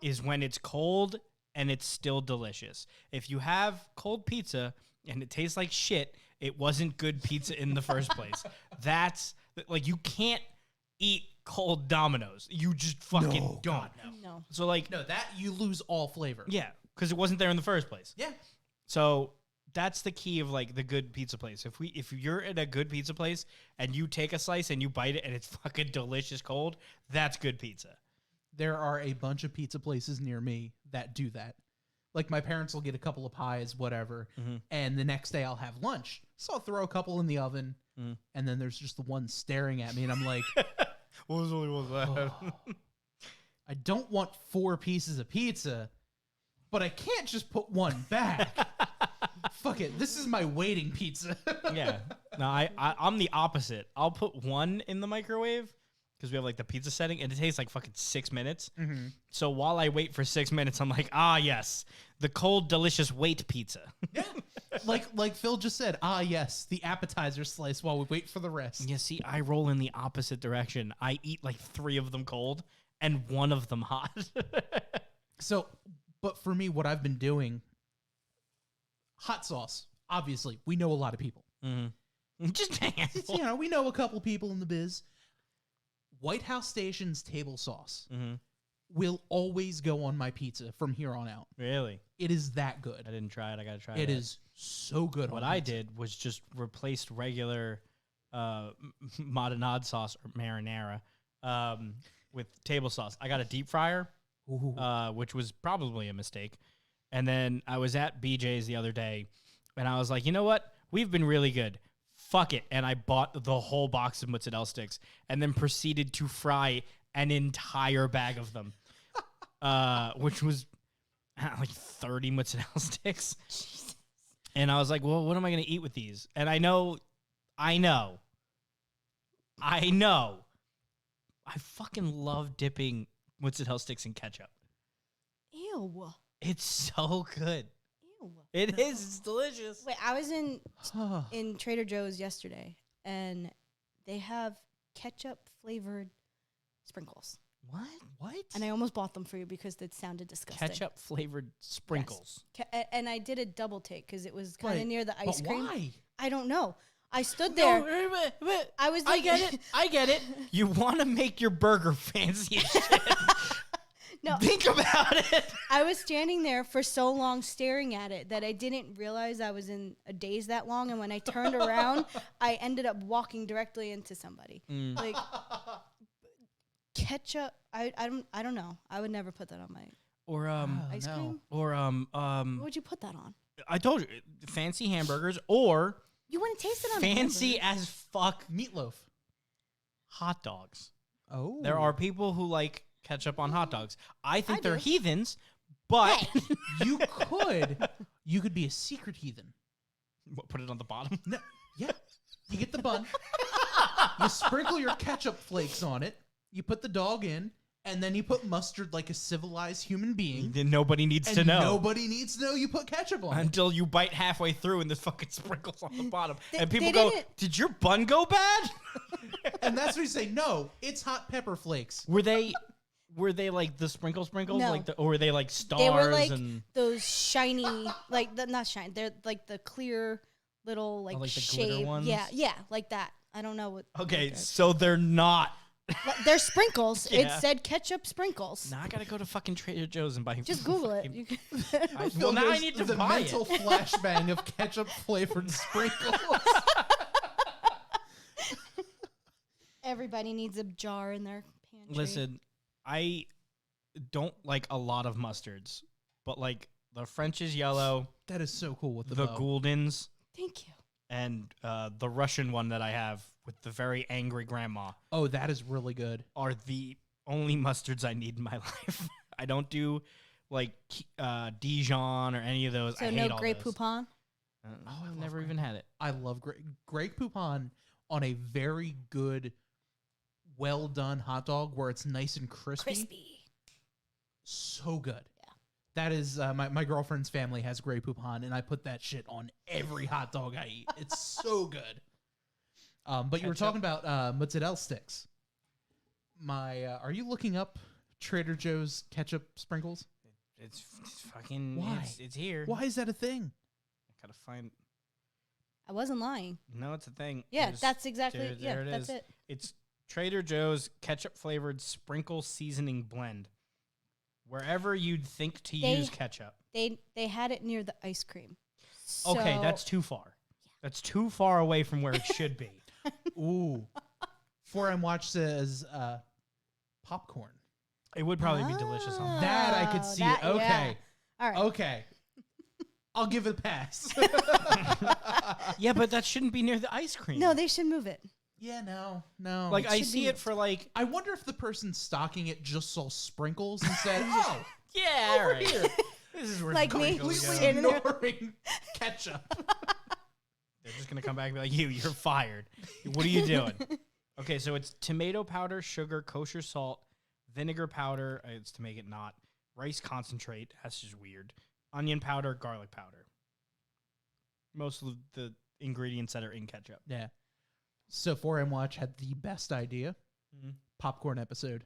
is when it's cold and it's still delicious. If you have cold pizza and it tastes like shit, it wasn't good pizza in the first place. That's like, you can't eat cold Domino's. You just fucking No, don't. God, No. So like, No, that you lose all flavor. yeah, because it wasn't there in the first place. Yeah. So that's the key of like the good pizza place. If you're at a good pizza place and you take a slice and you bite it and it's fucking delicious cold, that's good pizza. There are a bunch of pizza places near me that do that. Like my parents will get a couple of pies, whatever, and the next day I'll have lunch. So I'll throw a couple in the oven, and then there's just the one staring at me, and I'm like, What was the only one left? I don't want 4 pieces of pizza, but I can't just put one back. Fuck it. This is my waiting pizza. Yeah. No, I'm the opposite. I'll put one in the microwave because we have like the pizza setting, and it takes like fucking 6 minutes. Mm-hmm. So while I wait for 6 minutes, I'm like, ah, yes, the cold, delicious wait pizza. Yeah. like Phil just said, yes, the appetizer slice while we wait for the rest. Yeah, see, I roll in the opposite direction. I eat like 3 of them cold and 1 of them hot. So, but for me, what I've been doing, hot sauce, obviously, we know a lot of people. Mm-hmm. Just a handful. We know a couple people in the biz. White House Station's table sauce will always go on my pizza from here on out. Really? It is that good. I didn't try it. I got to try it. It is so good. What I did was just replaced regular marinade sauce or marinara with table sauce. I got a deep fryer, which was probably a mistake. And then I was at BJ's the other day, and I was like, you know what? We've been really good. Fuck it. And I bought the whole box of mozzarella sticks and then proceeded to fry an entire bag of them, which was like 30 mozzarella sticks. Jesus. And I was like, well, what am I going to eat with these? And I know. I fucking love dipping mozzarella sticks in ketchup. Ew. It's so good. Ew. It is. It's delicious. Wait, I was in Trader Joe's yesterday, and they have ketchup flavored sprinkles. What? And I almost bought them for you because it sounded disgusting. Ketchup flavored sprinkles. Yes. And I did a double take because it was kind of near the ice cream. Why? I don't know. I stood there. I was. I get it. I get it. You want to make your burger fancy as shit. No. Think about it. I was standing there for so long staring at it that I didn't realize I was in a daze that long. And when I turned around, I ended up walking directly into somebody. Like ketchup. I don't know. I would never put that on my Or ice cream. Or What would you put that on? I told you, fancy hamburgers or You wouldn't taste it on fancy a hamburger. as fuck Meatloaf. hot dogs. Oh. There are people who like ketchup on hot dogs. I think I they're do. heathens, but You could be a secret heathen. What, put it on the bottom. No, yeah. You get the bun. You sprinkle your ketchup flakes on it. You put the dog in, and then you put mustard like a civilized human being. Then nobody needs And to know. nobody needs to know you put ketchup on it. Until you bite halfway through and there's fucking sprinkles on the bottom. And people they go, didn't- did your bun go bad? And that's when you say, no, it's hot pepper flakes. Were they like the sprinkles? No. Or were they like stars? They were like and those shiny, like not shiny. They're like the clear little like, like the glitter shape. ones? Yeah, like that. I don't know what. okay, what they're- so they're not. They're sprinkles. Yeah. It said ketchup sprinkles. Now I gotta go to fucking Trader Joe's and buy. Just Google it. fucking- You can Well, now I There's need to the buy mental it. flashbang of ketchup flavored sprinkles. Everybody needs a jar in their pantry. Listen, I don't like a lot of mustards, but like the French is yellow, That is so cool with the the bow. Gouldens, Thank you. and the Russian one that I have with the very angry grandma Oh, that is really good. are the only mustards I need in my life. I don't do like Dijon or any of those. So I hate no all Grey those. Poupon. I've love never Grey even had it. I love Grey Poupon on a very good, well done hot dog where it's nice and crispy. So good. Yeah. That is my girlfriend's family has Grey Poupon, and I put that shit on every hot dog I eat. It's so good. But you were talking about mozzarella sticks. Are you looking up Trader Joe's ketchup sprinkles? It's fucking. Why? It's here. Why is that a thing? I gotta find. I wasn't lying. No, it's a thing. Yeah, There's- that's exactly. there it that's is. it. It's Trader Joe's ketchup flavored sprinkle seasoning blend. Wherever you'd think to They- use ketchup. They had it near the ice cream. Okay, So- that's too far. That's too far away from where it should be. Ooh. 4M Watch says popcorn. It would probably be delicious on That I could see. that- Okay. yeah. All right. Okay. I'll give it a pass. Yeah, but that shouldn't be near the ice cream. No, they should move it. Yeah, no. like I should see be- it for like, I wonder if the person stocking it just saw sprinkles and said, "Oh, yeah, all over right. here." This is where Like me. sprinkles go. Completely Standing there. ignoring ketchup. They're just gonna come back and be like, you're fired. What are you doing? Okay, so it's tomato powder, sugar, kosher salt, vinegar powder. It's to make it not. Rice concentrate. That's just weird. Onion powder, garlic powder. Most of the ingredients that are in ketchup. Yeah. So 4M Watch had the best idea. Mhm. Popcorn episode.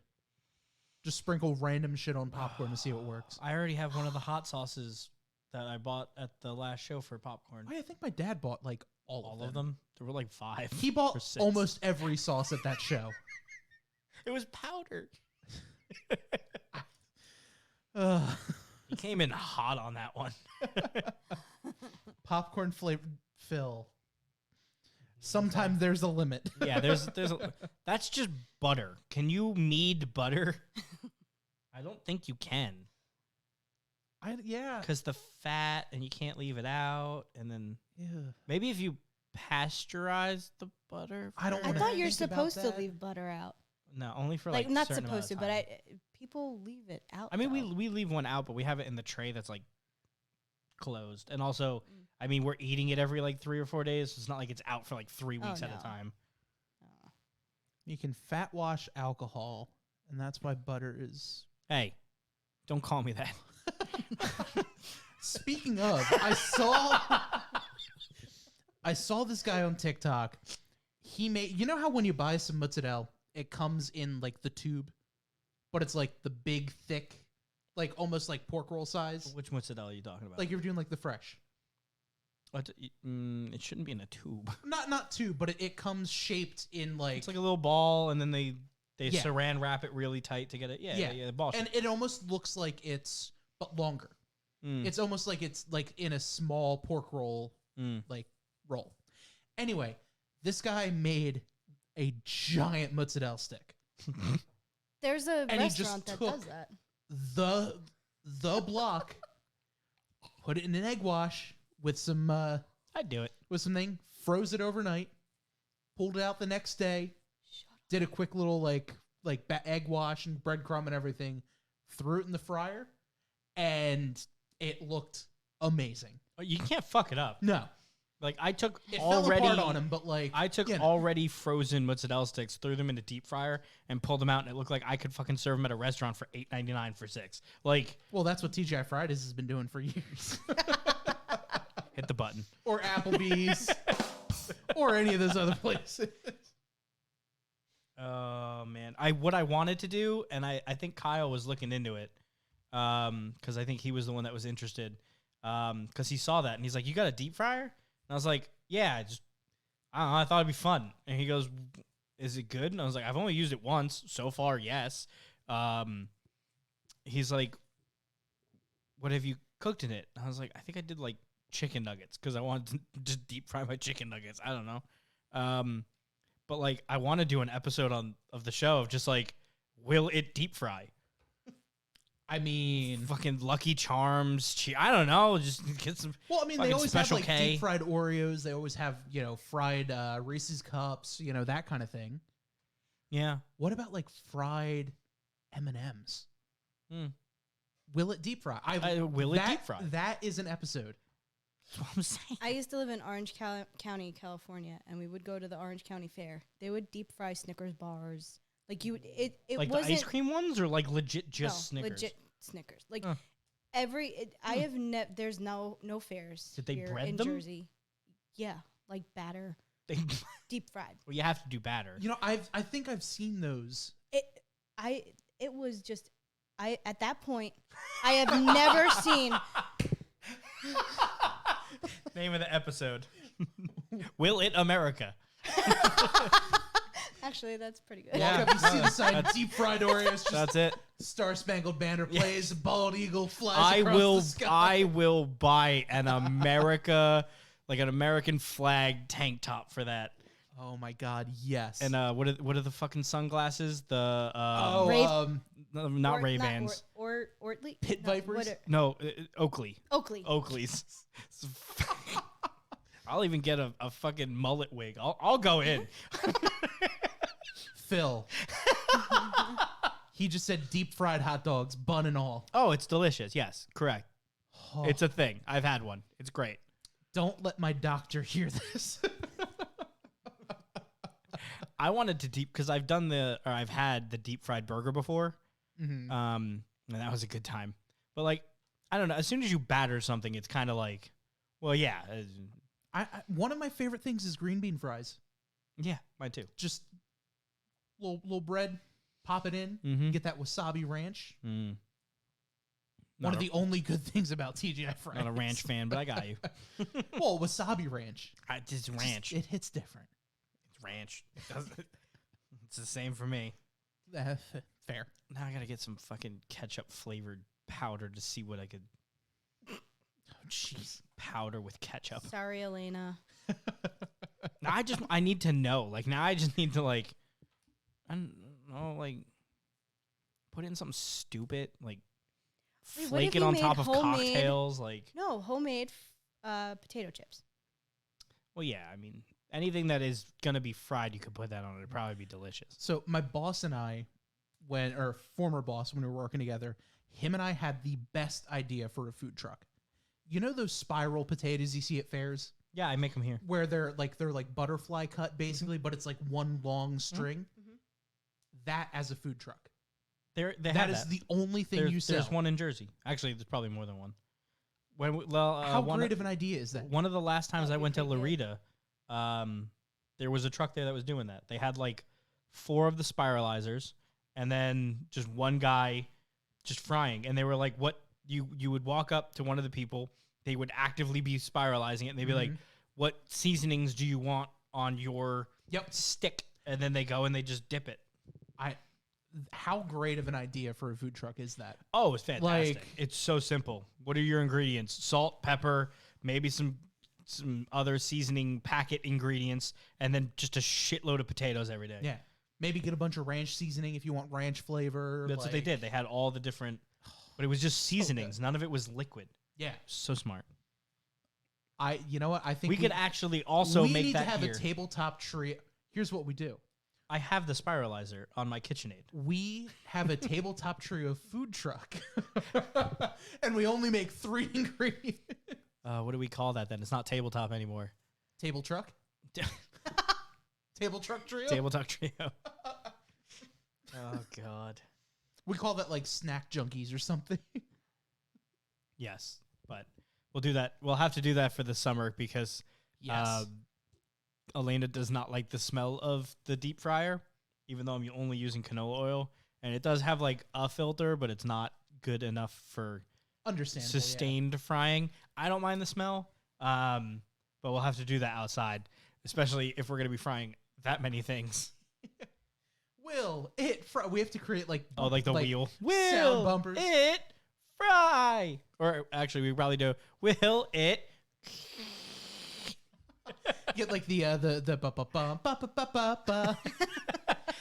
Just sprinkle random shit on popcorn to see what works. I already have one of the hot sauces that I bought at the last show for popcorn. I think my dad bought like all Of them? There were like 5. He or bought 6. almost every sauce at that show. It was powder. Ugh. He came in hot on that one. Popcorn flavored Phil. Sometimes there's a limit. Yeah, that's just butter. Can you knead butter? I don't think you can. Yeah. Because the fat, and you can't leave it out, and then Yeah. maybe if you pasteurize the butter. I don't I wanna thought you're think about supposed to that. leave butter out. No, only for Like like not certain amount supposed of to, but time. people leave it out. I mean, though. we leave one out, but we have it in the tray that's like closed, and also, I mean, we're eating it every like 3 or 4 days. So it's not like it's out for like 3 weeks at no. a time. You can fat wash alcohol, and that's why butter is. Hey, don't call me that. Speaking of, I saw this guy on TikTok. He made, you know how when you buy some mozzarella, it comes in like the tube, but it's like the big thick, like almost like pork roll size. Which mozzarella are you talking about? Like you're doing like the fresh. It shouldn't be in a tube. Not tube, but it comes shaped in like It's like a little ball, and then they Yeah. saran wrap it really tight to get it. Yeah, the ball. and it almost looks like it's but longer. Mm. It's almost like it's like in a small pork roll like roll. Anyway, this guy made a giant mozzarella stick. There's a And he just restaurant that took does that. The block, put it in an egg wash with some I'd do it. with something, froze it overnight, pulled it out the next day, did a quick little egg wash and breadcrumb and everything, threw it in the fryer, and it looked amazing. Oh, you can't fuck it up. No, Like I took it already fell apart on him, but like I took you know. already frozen mozzarella sticks, threw them in a deep fryer, and pulled them out, and it looked like I could fucking serve them at a restaurant for $8.99 for 6. Like, Well, that's what TGI Fridays has been doing for years, hit the button. or Applebee's, or any of those other places. Oh man, what I wanted to do, and I think Kyle was looking into it, because I think he was the one that was interested, because he saw that and he's like, "You got a deep fryer?" And I was like, "Yeah, I don't know, I thought it'd be fun." And he goes, "Is it good?" And I was like, "I've only used it once so far. Yes." He's like, "What have you cooked in it?" And I was like, "I think I did like chicken nuggets because I wanted to just deep fry my chicken nuggets. I don't know." But like, I want to do an episode of the show of just like, will it deep fry? I mean, Fucking Lucky Charms. I don't know. Just get some. well, I mean, they fucking always have Special like K. deep fried Oreos. They always have fried Reese's cups. That kind of thing. Yeah. What about like fried M&Ms? Will it deep fry? Will it deep fry? That is an episode. That's what I'm saying. I used to live in Orange County, California, and we would go to the Orange County Fair. They would deep fry Snickers bars. Like you, it Like the wasn't ice cream ones, or like legit just Snickers? legit Snickers. Like Huh. I have there's no fairs. Did they here bread in them? Jersey? Yeah, like batter, They- deep fried. well, you have to do batter. I think I've seen those. It was just at that point I have never seen. Name of the episode. Will it America? Actually, that's pretty good. Yeah. Walk up, you see the sign, deep fried Oreos, just That's it. Star Spangled Banner plays, bald eagle flies I across will. the sky. I will buy an American flag tank top for that. Oh my God, yes. And what are the fucking sunglasses? The Ray- no, not Or- Ray Bans. or Ortley Pit Vipers? No, Oakley. Oakley. Oakley's. I'll even get a fucking mullet wig. I'll go in. Phil. He just said deep fried hot dogs, bun and all. Oh, it's delicious. Yes, correct. Oh, It's a thing. I've had one. It's great. I wanted to because I've had the deep fried burger before. Mm-hmm. And that was a good time. But like, I don't know. As soon as you batter something, it's kind of like, well, yeah, One of my favorite things is green bean fries. yeah, mine too. Just little bread, pop it in, Mm-hmm. get that wasabi ranch. Mm. One of the only good things about TGI fries. Not a ranch fan, but I got you. Well, wasabi ranch. It's ranch. It hits different. It's ranch. It's the same for me. Fair. Now I gotta get some fucking ketchup flavored powder to see what I could. Oh, jeez. Powder with ketchup. Sorry, Elena. Now I need to know. Like now I just need to like, I don't know, like put in something stupid, like Wait, what flake if it you on made top of homemade- cocktails. Like, No, homemade potato chips. well, yeah. I mean, anything that is gonna be fried, you could put that on. It'd probably be delicious. So my boss and I, former boss, when we were working together, him and I had the best idea for a food truck. You know those spiral potatoes you see at fairs, Yeah, I make them here. where they're like butterfly cut basically, but it's like one long string. Mhm. Mm-hmm. That as a food truck. They That have is the only thing there's, you sell. There's one in Jersey. Actually, there's probably more than one. How great of an idea is that? One of the last times I That'd be went to pretty good. Larita, there was a truck there that was doing that. They had like 4 of the spiralizers, and then just one guy just frying. And they were like, "What you would walk up to one of the people, they would actively be spiralizing it, and they'd be like, Mhm. "What seasonings do you want on your Yep. stick?" And then they go and they just dip it. How great of an idea for a food truck is that? Oh, it's fantastic. Like- It's so simple. What are your ingredients? Salt, pepper, maybe some other seasoning packet ingredients, and then just a shitload of potatoes every day. Yeah. Maybe get a bunch of ranch seasoning if you want ranch flavor. That's what they like- did. They had all the different, but it was just seasonings. None of it was liquid. Yeah. So smart. You know what? I think We could actually also we make need that to have here. a tabletop trio. Here's what we do. I have the spiralizer on my KitchenAid. We have a tabletop trio food truck, and we only make 3 ingredients. What do we call that then? It's not tabletop anymore. Table truck. Table truck trio. Tabletop trio. Oh God. We call that like snack junkies or something. Yes, but we'll do that. We'll have to do that for the summer because Yes. Elena does not like the smell of the deep fryer, even though I'm only using canola oil. And it does have like a filter, but it's not good enough for Understandable. sustained frying. I don't mind the smell, but we'll have to do that outside, especially if we're going to be frying that many things. Yeah. We have to create like Oh, like the wheel. sound Will bumpers. it fry? Or actually, we probably do. Will it? Get like the ba ba ba ba ba ba ba ba.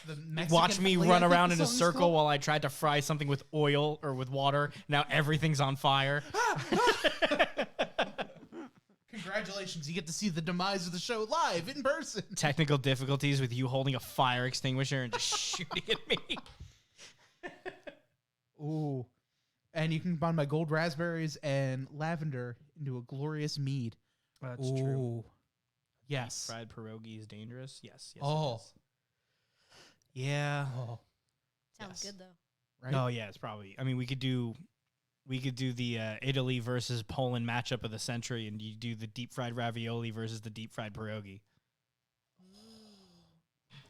The Mexican Watch me flea, I run think around the in a song's circle called. while I tried to fry something with oil or with water. Now everything's on fire. Congratulations, you get to see the demise of the show live in person. Technical difficulties with you holding a fire extinguisher and just shooting at me. Ooh. And you can combine my gold raspberries and lavender into a glorious mead. That's Ooh. Yes. Fried pierogi is dangerous. Yes. Yes. Oh. It is. Yeah. Oh. Sounds Yes. good though. Right? Oh yeah. It's probably. I mean, we could do the Italy versus Poland matchup of the century, and you do the deep fried ravioli versus the deep fried pierogi.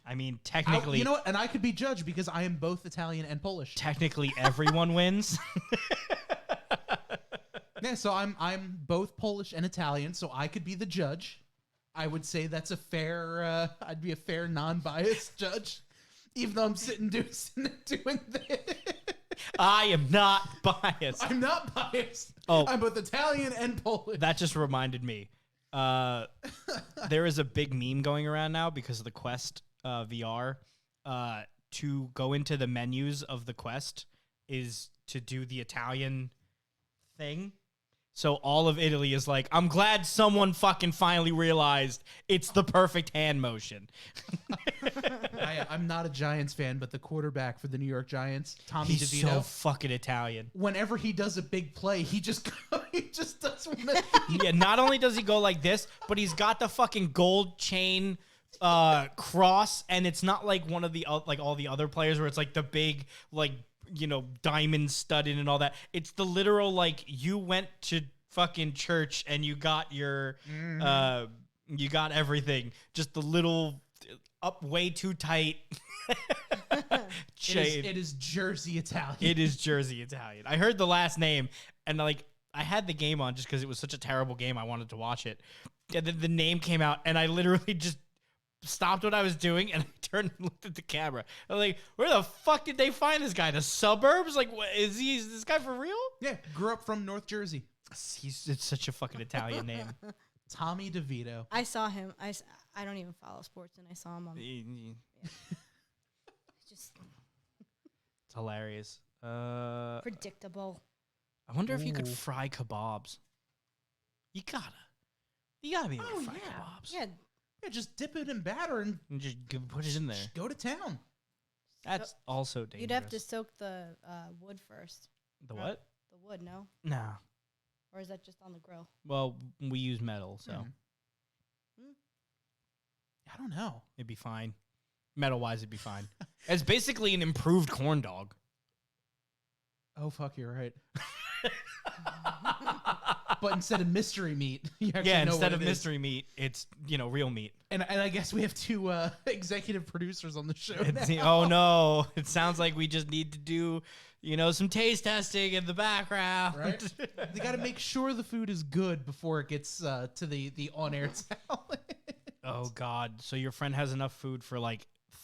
I mean, technically, you know what? And I could be judged because I am both Italian and Polish. technically everyone wins. Yeah, so I'm both Polish and Italian, so I could be the judge. I would say that's a fair. I'd be a fair, non-biased judge, even though I'm sitting doing this. I am not biased. I'm not biased. Oh. I'm both Italian and Polish. That just reminded me. There is a big meme going around now because of the Quest VR. To go into the menus of the Quest is to do the Italian thing. So all of Italy is like, I'm glad someone fucking finally realized it's the perfect hand motion. I'm not a Giants fan, but the quarterback for the New York Giants, Tommy He's DeVito, so fucking Italian. whenever he does a big play, he just does one. Yeah, not only does he go like this, but he's got the fucking gold chain cross, and it's not like one of the like all the other players where it's like the big like diamond studded and all that. It's the literal like you went to fucking church and you got your you got everything. Just the little up way too tight. It is Jersey Italian. It is Jersey Italian. I heard the last name and like I had the game on just because it was such a terrible game. I wanted to watch it. And then the name came out and I literally just stopped what I was doing and I turned and looked at the camera. I'm like, where the fuck did they find this guy? The suburbs? Like, what, is this guy for real? Yeah, grew up from North Jersey. It's such a fucking Italian name. Tommy DeVito. I saw him. I don't even follow sports, and I saw him on. Just It's hilarious. predictable. I wonder if you could fry kebabs. You gotta be able to fry kebabs. Yeah, Yeah, just dip it in batter and And just put it in there. just go to town. That's also dangerous. you'd have to soak the wood first. The what? The wood, no? Nah. Or is that just on the grill? Well, we use metal, so I don't know. it'd be fine. Metal-wise, it'd be fine. It's basically an improved corn dog. Oh, fuck, you're right. But instead of mystery meat, you actually know instead what of it is. mystery meat, it's, real meat. And I guess we have two executive producers on the show now. Oh, no. It sounds like we just need to do, some taste testing in the background. Right? They got to make sure the food is good before it gets to the on-air talent. Oh, God. So your friend has enough food for,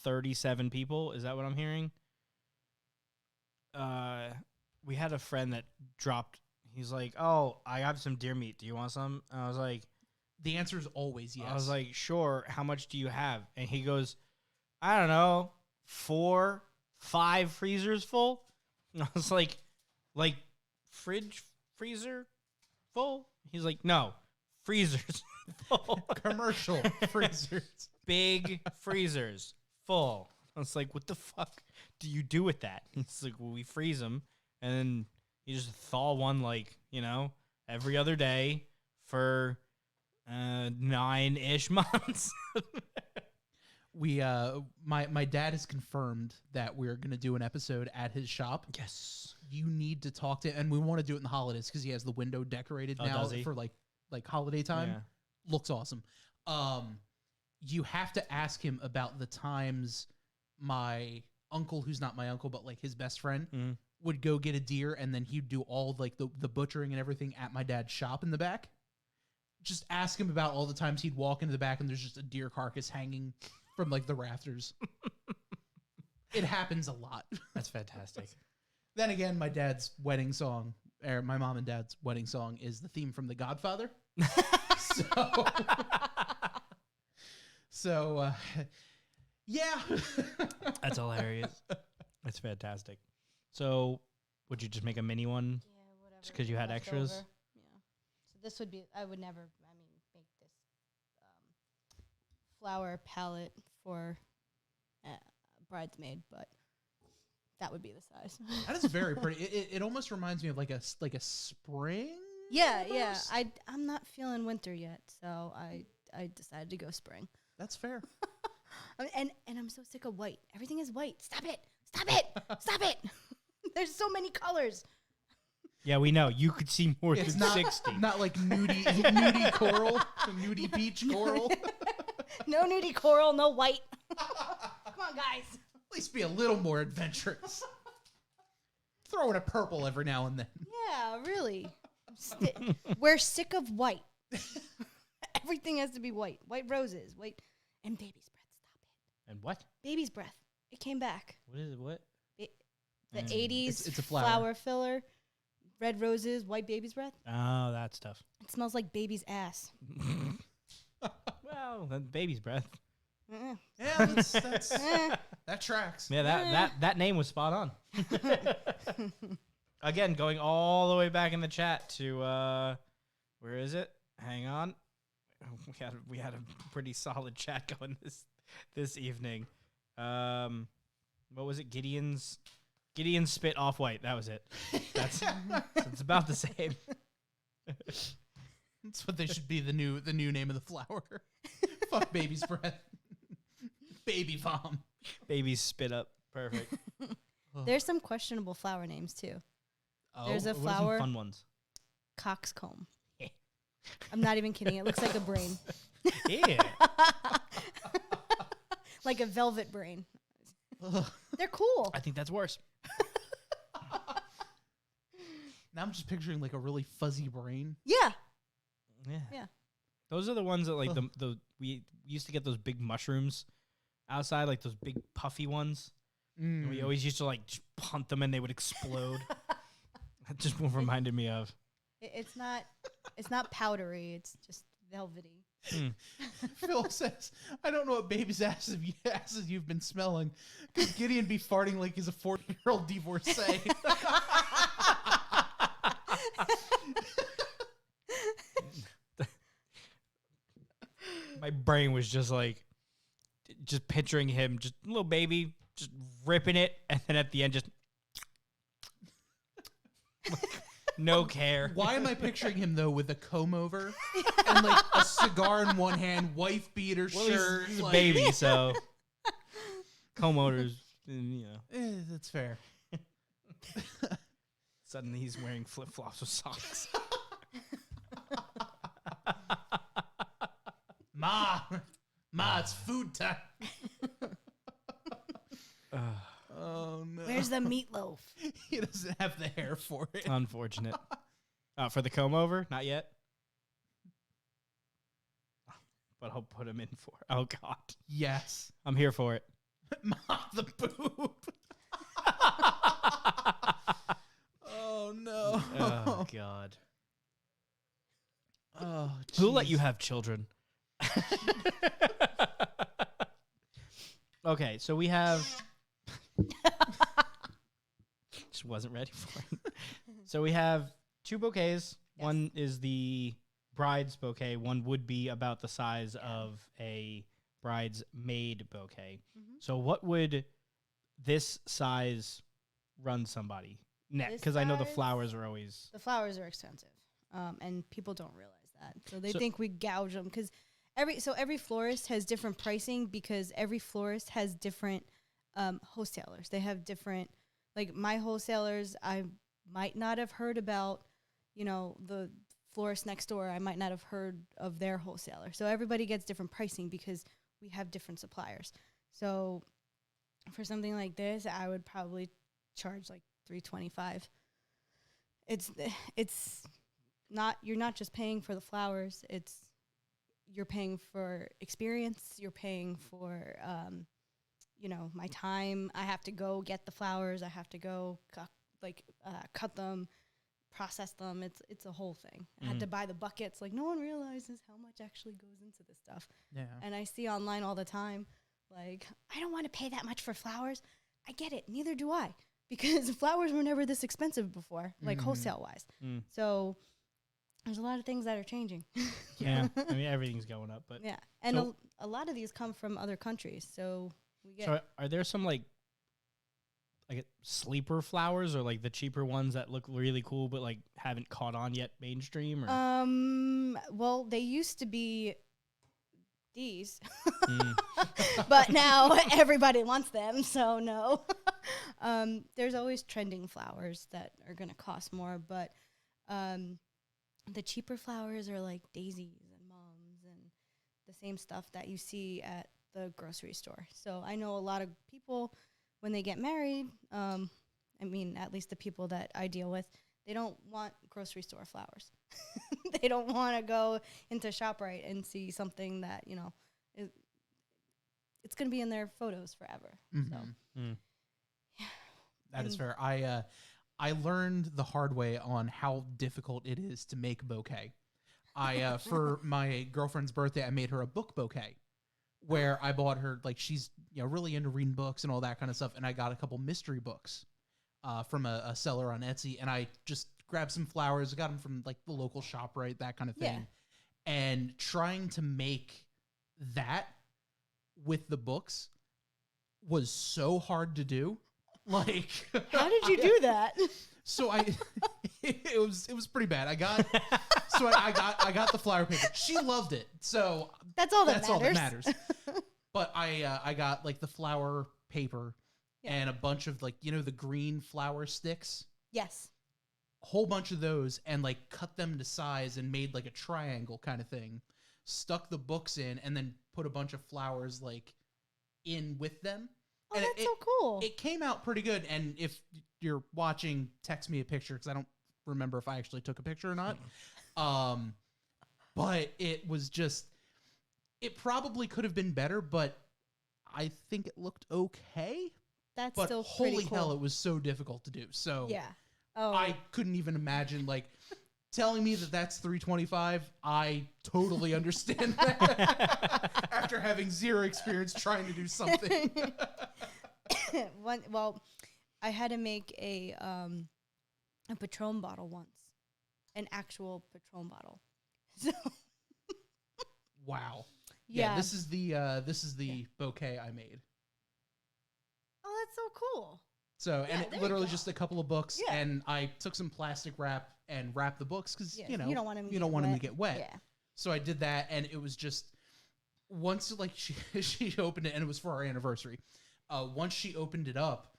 37 people? Is that what I'm hearing? We had a friend that dropped. He's like, oh, I have some deer meat. Do you want some? And I was like, The answer is always yes. I was like, sure. How much do you have? And he goes, I don't know, 4, 5 freezers full. And I was like fridge freezer full? He's like, no, freezers full. commercial freezers. Big freezers full. I was like, what the fuck do you do with that? He's like, well, we freeze them and then you just thaw one every other day for 9-ish months. We my dad has confirmed that we're gonna do an episode at his shop. Yes. You need to talk to, and we want to do it in the holidays because he has the window decorated now does he? for like holiday time. Yeah. Looks awesome. You have to ask him about the times my uncle, who's not my uncle but like his best friend, would go get a deer and then he'd do all the butchering and everything at my dad's shop in the back. Just ask him about all the times he'd walk into the back and there's just a deer carcass hanging from the rafters. It happens a lot. That's fantastic. Then again, my dad's wedding song, or my mom and dad's wedding song, is the theme from The Godfather. So, yeah. That's hilarious. That's fantastic. So, would you just make a mini one? Yeah, whatever. Just 'cause you had left extras? over. Yeah. So this would be. I would never. Make this flower palette for bridesmaid, but that would be the size. That is very pretty. It almost reminds me of like a spring. Yeah, almost? yeah. I'm not feeling winter yet, so I decided to go spring. That's fair. And I'm so sick of white. Everything is white. Stop it! Stop it! Stop it! There's so many colors. Yeah, we know. You could see more It's than not 60. not like nudie coral, nudie peach coral. No nudie coral, no white. Come on, guys. At least be a little more adventurous. Throw in a purple every now and then. Yeah, really. We're sick of white. Everything has to be white. White roses, white, and baby's breath. Stop it. And what? Baby's breath. It came back. What is it? What? The 80s It's a flower. filler. Red roses, white baby's breath. Oh, that stuff. It smells like baby's ass. Well, then baby's breath. Mm-mm. Yeah, that's Eh. that tracks. Yeah, that name was spot on. Again, going all the way back in the chat to where is it? Hang on. We had a pretty solid chat going this evening. What was it? Gideon's spit off white. That was it. That's it's about the same. That's what they should be the new name of the flower. Fuck baby's breath. Baby vom. Baby spit up. Perfect. There's some questionable flower names too. Oh, There's a What are some flower, fun ones? coxcomb. I'm not even kidding. It looks like a brain. Yeah. Like a velvet brain. ugh. They're cool. I think that's worse. Now I'm just picturing like a really fuzzy brain. Yeah. Yeah. Yeah. Those are the ones that like the we used to get those big mushrooms outside, like those big puffy ones. And we always used to like just punt them and they would explode. That just reminded me of. It's not powdery. It's just velvety. Phil says, I don't know what baby's asses you've been smelling. Could Gideon be farting like he's a 40-year-old divorcee? My brain was just like, just picturing him, just little baby, just ripping it, and then at the end, just no care. Why am I picturing him though with a comb over and like a cigar in one hand, wife beater Well, shirt? he's a like- baby, so comb odors, you know. That's fair. Suddenly he's wearing flip flops with socks. Ma, it's food time. Oh no. Where's the meatloaf? He doesn't have the hair for it. Unfortunate. For the comb over, not yet. But I'll put him in for. Oh God, Yes. I'm here for it. Ma, the boob. Oh no. Oh God. Oh, Who let you jeez. have children? Okay, so we have. Just wasn't ready for it. So we have 2 bouquets. Yes. One is the bride's bouquet. One would be about the size of a bride's maid bouquet. Mhm. So what would this size run somebody net? This Because I know the size? flowers are always. The flowers are expensive, and people don't realize that. So they So- think we gouge them because every florist has different pricing because every florist has different wholesalers. They have different, like my wholesalers, I might not have heard about, the florist next door. I might not have heard of their wholesaler. So everybody gets different pricing because we have different suppliers. So for something like this, I would probably charge like $325. It's not, you're not just paying for the flowers. You're paying for experience. You're paying for, my time. I have to go get the flowers. I have to go cut them, process them. It's a whole thing. I had to buy the buckets. Like no one realizes how much actually goes into this stuff. Yeah. And I see online all the time, like, I don't want to pay that much for flowers. I get it. Neither do I. Because flowers were never this expensive before, like wholesale wise. Mm. So there's a lot of things that are changing. Yeah, I mean everything's going up, but Yeah. And So- a lot of these come from other countries. So we get. so are there some like sleeper flowers or like the cheaper ones that look really cool but like haven't caught on yet mainstream? Or? Well, they used to be these, Mm. but now everybody wants them. So no. There's always trending flowers that are going to cost more, but the cheaper flowers are like daisies and mums and the same stuff that you see at the grocery store. So I know a lot of people when they get married, at least the people that I deal with, they don't want grocery store flowers. They don't want to go into ShopRite and see something that, it's going to be in their photos forever. So That is fair. I learned the hard way on how difficult it is to make bouquet. I for my girlfriend's birthday, I made her a book bouquet where I bought her, like, she's really into reading books and all that kind of stuff, and I got a couple mystery books from a seller on Etsy, and I just grabbed some flowers, got them from like the local ShopRite, that kind of thing, and trying to make that with the books was so hard to do. Like, how did you do that? So it was pretty bad. I got the flower paper. She loved it, so That's all that that's all that matters. matters. But I got like the flower paper and a bunch of like, the green flower sticks. Yes. A whole bunch of those and like cut them to size and made like a triangle kind of thing. Stuck the books in and then put a bunch of flowers like in with them. Oh, And that's so cool. It came out pretty good. And if you're watching, text me a picture because I don't remember if I actually took a picture or not. But it was just, it probably could have been better, but I think it looked okay. That's But still holy pretty cool. hell, it was so difficult to do. So Yeah. Oh. I couldn't even imagine like telling me that that's 325. I totally understand that after having zero experience trying to do something. Well, I had to make a Patron bottle once, an actual Patron bottle. So Wow. yeah. This is the bouquet I made. Oh, that's so cool. So, Yeah, and there it you literally go. just a couple of books, Yeah. and I took some plastic wrap and wrapped the books because Yeah, you you don't want 'em to you don't get want them to wet. get wet. Yeah. So I did that, and it was just once like she opened it, and it was for our anniversary. Once she opened it up,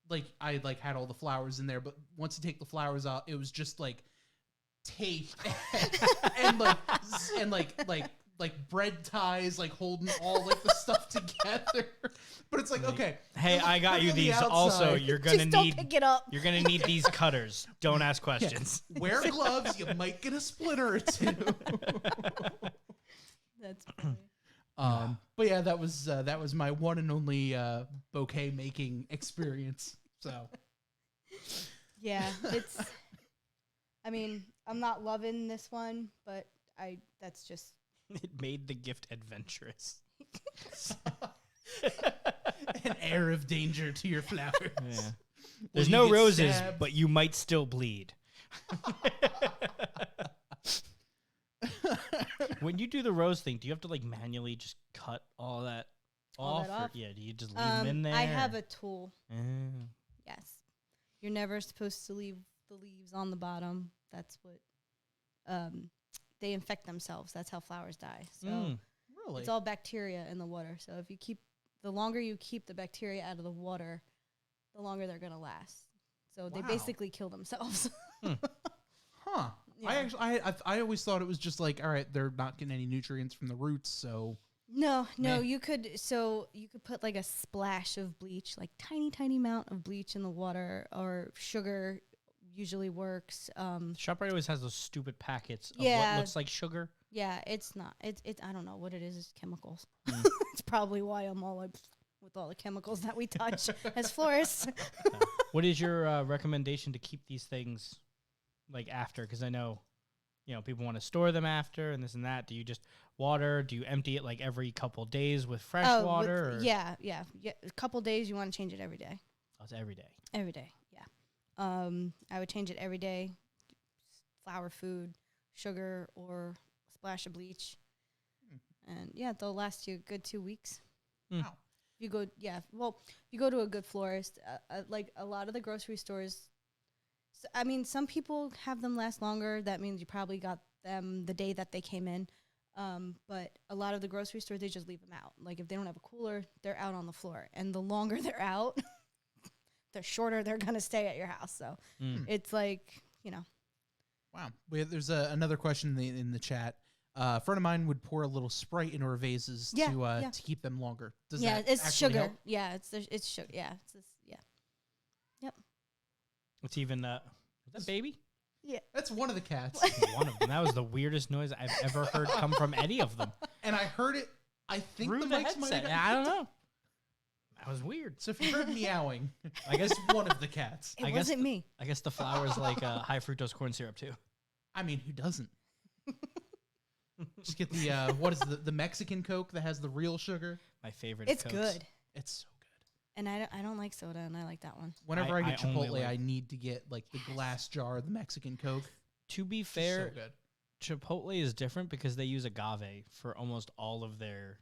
like I like had all the flowers in there, but once you take the flowers out, it was just like tape and like bread ties, like holding all like the stuff together. But it's like, okay, Hey, I got you on the these. Also, outside. you're gonna Just don't need pick it up. you're gonna need these cutters. Don't ask questions. wear gloves. You might get a splinter or two. That's funny. But yeah, that was my one and only bouquet making experience. So Yeah, it's. I mean, I'm not loving this one, but that's just. It made the gift adventurous. an air of danger to your flowers. Yeah. Will There's you no get roses, stabbed? but you might still bleed. When you do the rose thing, do you have to like manually just cut all that All off? that or- off? yeah, do you just leave them in there? I have a tool. Oh. Yes, you're never supposed to leave the leaves on the bottom. That's what. They infect themselves. That's how flowers die. So Really? it's all bacteria in the water. So if you the longer you keep the bacteria out of the water, the longer they're gonna last. So they Wow. basically kill themselves. Huh. Yeah. I always thought it was just like, all right, they're not getting any nutrients from the roots, so No, Meh. you could put like a splash of bleach, like tiny amount of bleach in the water, or sugar usually works. ShopRite always has those stupid packets of Yeah. what looks like sugar. Yeah, it's not. It's I don't know what it is. It's chemicals. Mm. It's probably why I'm all like with all the chemicals that we touch as florists. What is your recommendation to keep these things like after? Because I know, people want to store them after and this and that. Do you just water? Do you empty it like every couple days with fresh water? Or? Yeah. A couple days. You want to change it every day. Oh, it's every day. Every day. Yeah. I would change it every day. Flour, food, sugar, or a splash of bleach. And yeah, they'll last you a good 2 weeks. Wow. You go, yeah. Well, you go to a good florist. Like a lot of the grocery stores. I mean, some people have them last longer. That means you probably got them the day that they came in. But a lot of the grocery stores, they just leave them out. Like if they don't have a cooler, they're out on the floor. And the longer they're out, the shorter they're gonna stay at your house. So it's like, Wow. There's another question in the chat. A friend of mine would pour a little Sprite into her vases Yeah, to yeah. to keep them longer. Does yeah, that it's actually sugar. help? Yeah, it's sugar. Yeah, it's this, yeah. It's even was that baby? That's one of the cats. One of them. That was the weirdest noise I've ever heard come from any of them. And I heard it, I think Through the the mics might have headset. gotten I don't picked know. up. That was weird. So if you heard meowing, I guess it's one of the cats. It I guess wasn't me. I guess the flower's like high fructose corn syrup too. I mean, who doesn't? Just get the what is the Mexican Coke that has the real sugar? My favorite. It's Cokes. good. It's so good. And I don't like soda, and I like that one. Whenever I get only Chipotle, like- I need to get like the glass jar of the Mexican Coke. To be It's fair, so good. Chipotle is different because they use agave for almost all of their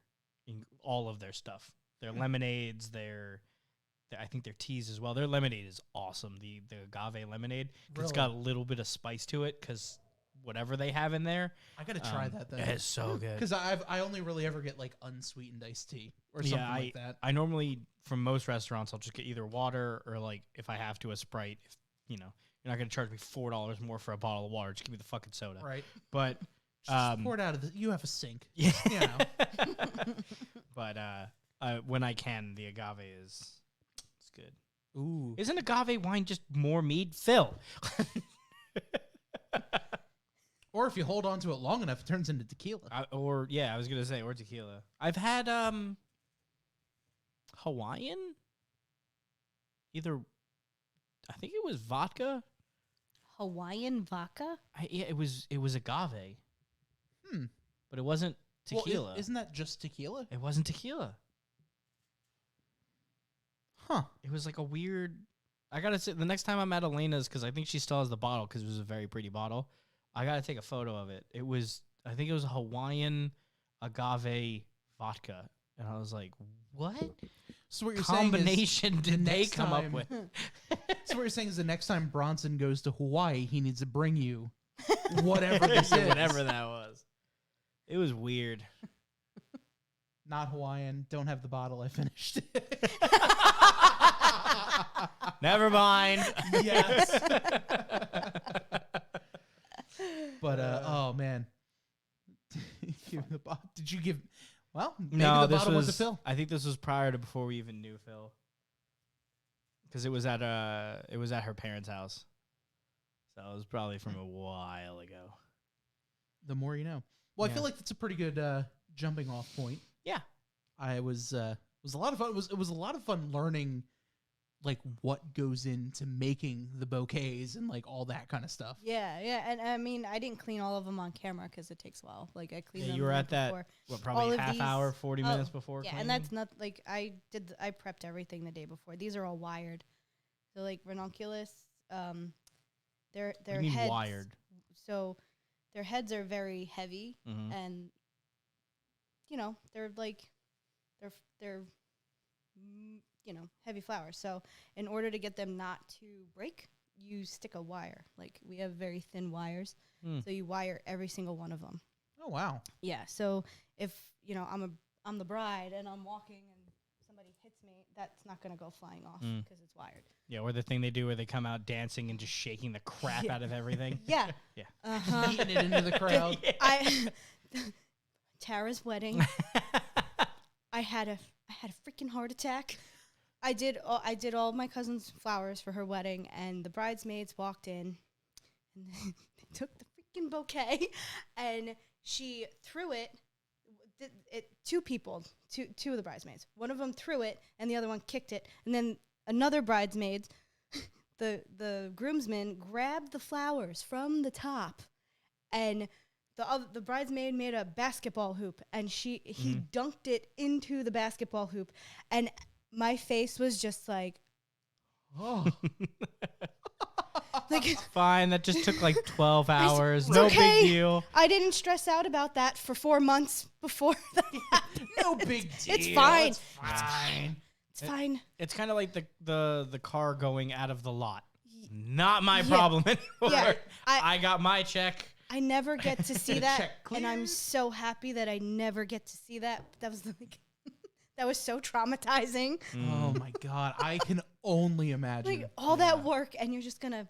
stuff. Their lemonades, I think their teas as well. Their lemonade is awesome. The agave lemonade. It's got a little bit of spice to it because whatever they have in there. I gotta try that then. It's so good. Because I only really ever get like unsweetened iced tea or something like that. I normally, from most restaurants, I'll just get either water or, like, if I have to, a Sprite. If, you know, you're not going to charge me $4 more for a bottle of water. Just give me the fucking soda. Right. But just pour it out of the. You have a sink. Yeah. You know. But when I can, the agave it's good. Ooh. Isn't agave wine just more mead? Phil. Or if you hold on to it long enough, it turns into tequila. I was going to say, or tequila. I've had Hawaiian. Either, I think it was vodka. Hawaiian vodka? It was agave. But it wasn't tequila. Well, isn't that just tequila? It wasn't tequila. Huh. It was like a weird. I gotta say, the next time I'm at Elena's, because I think she still has the bottle, because it was a very pretty bottle. I gotta take a photo of it. I think it was a Hawaiian agave vodka, and I was like, "What So what you're combination saying is did they next come up time- with?" So what you're saying is the next time Bronson goes to Hawaii, he needs to bring you whatever this is. Whatever that was. It was weird. Not Hawaiian. Don't have the bottle. I finished. Never mind. Yes. But oh man, did you give? Well, maybe No, the this bottle was. went to Phil. I think this was prior to before we even knew Phil. Because it was at her parents' house, so it was probably from a while ago. The more you know. Well, I Yeah. feel like that's a pretty good jumping off point. Yeah. It was a lot of fun. It was a lot of fun learning like what goes into making the bouquets and like all that kind of stuff. Yeah, and I mean, I didn't clean all of them on camera because it takes a while. Like I cleaned them. You were right at that before. what, All probably of half these- hour, 40 oh, minutes before. Yeah, cleaning? and that's not like I prepped everything the day before. These are all wired. So like ranunculus, their You mean heads. wired. So their heads are very heavy, Mhm. and you know they're heavy flowers. So in order to get them not to break, you stick a wire. Like we have very thin wires, so you wire every single one of them. Oh wow. Yeah. So if I'm the bride and I'm walking and somebody hits me, that's not gonna go flying off because it's wired. Yeah, or the thing they do where they come out dancing and just shaking the crap out of everything. Yeah. Yeah. Uh-huh. Eating it into the crowd. Tara's wedding. I had a freaking heart attack. I did all my cousin's flowers for her wedding, and the bridesmaids walked in, and they took the freaking bouquet, and she threw it. Two of the bridesmaids. One of them threw it, and the other one kicked it, and then another bridesmaid, the groomsman, grabbed the flowers from the top, and the bridesmaid made a basketball hoop, and he dunked it into the basketball hoop, and my face was just like, Oh. like Fine, that just took like 12 hours. It's No okay. big deal. I didn't stress out about that for 4 months before that happened. No big deal. It's fine. It's fine. It's fine. It's kind of like the car going out of the lot. Not my Yeah. problem anymore. Yeah, I got my check. I never get to see that, Check and I'm cleared. so happy that I never get to see that. That was like, that was so traumatizing. Oh my god, I can only imagine. Like all that work, and you're just gonna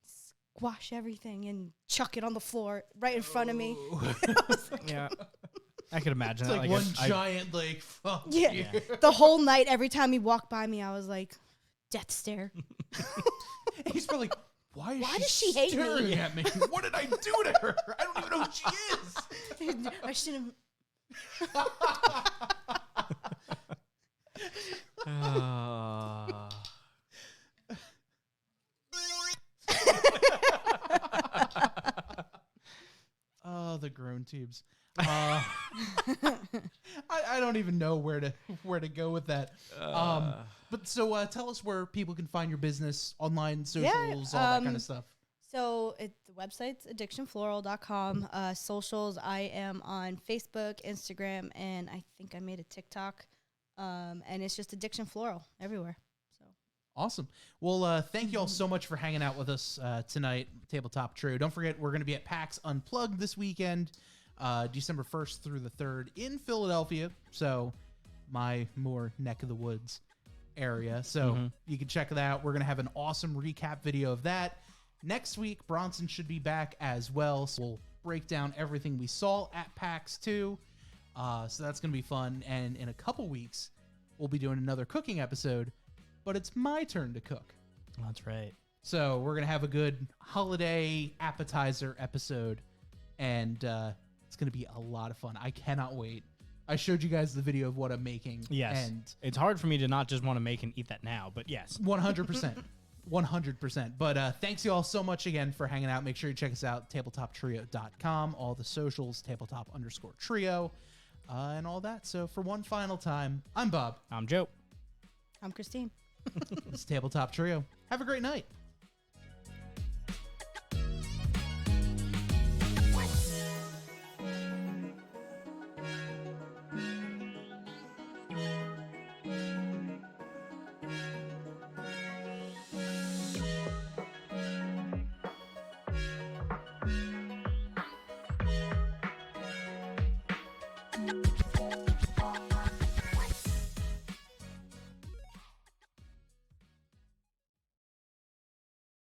squash everything and chuck it on the floor right in front of me. Yeah. I could imagine It's that. like one giant like fuck. Yeah. you. The whole night, every time he walked by me, I was like, death stare. He's probably like, why does she hate me? staring at me? What did I do to her? I don't even know who she is. I should have. Oh, the groan tubes. I don't even know where to go with that. But so tell us where people can find your business, online, socials, all that kind of stuff. So the website's addictionfloral.com. Socials, I am on Facebook, Instagram, and I think I made a TikTok. And it's just Addiction Floral everywhere. So Awesome. Well, thank you all so much for hanging out with us tonight, Tabletop Trio. Don't forget, we're going to be at PAX Unplugged this weekend, December 1st through the 3rd in Philadelphia. So my more neck of the woods area. So you can check that out. We're going to have an awesome recap video of that. Next week, Bronson should be back as well. So we'll break down everything we saw at PAX 2. So that's going to be fun. And in a couple weeks, we'll be doing another cooking episode. But it's my turn to cook. That's right. So we're going to have a good holiday appetizer episode, and it's going to be a lot of fun. I cannot wait. I showed you guys the video of what I'm making. Yes. And it's hard for me to not just want to make and eat that now, but yes. 100%. 100%. But thanks you all so much again for hanging out. Make sure you check us out, tabletoptrio.com, all the socials, tabletop_trio, and all that. So for one final time, I'm Bob. I'm Joe. I'm Kristine. It's Tabletop Trio. Have a great night.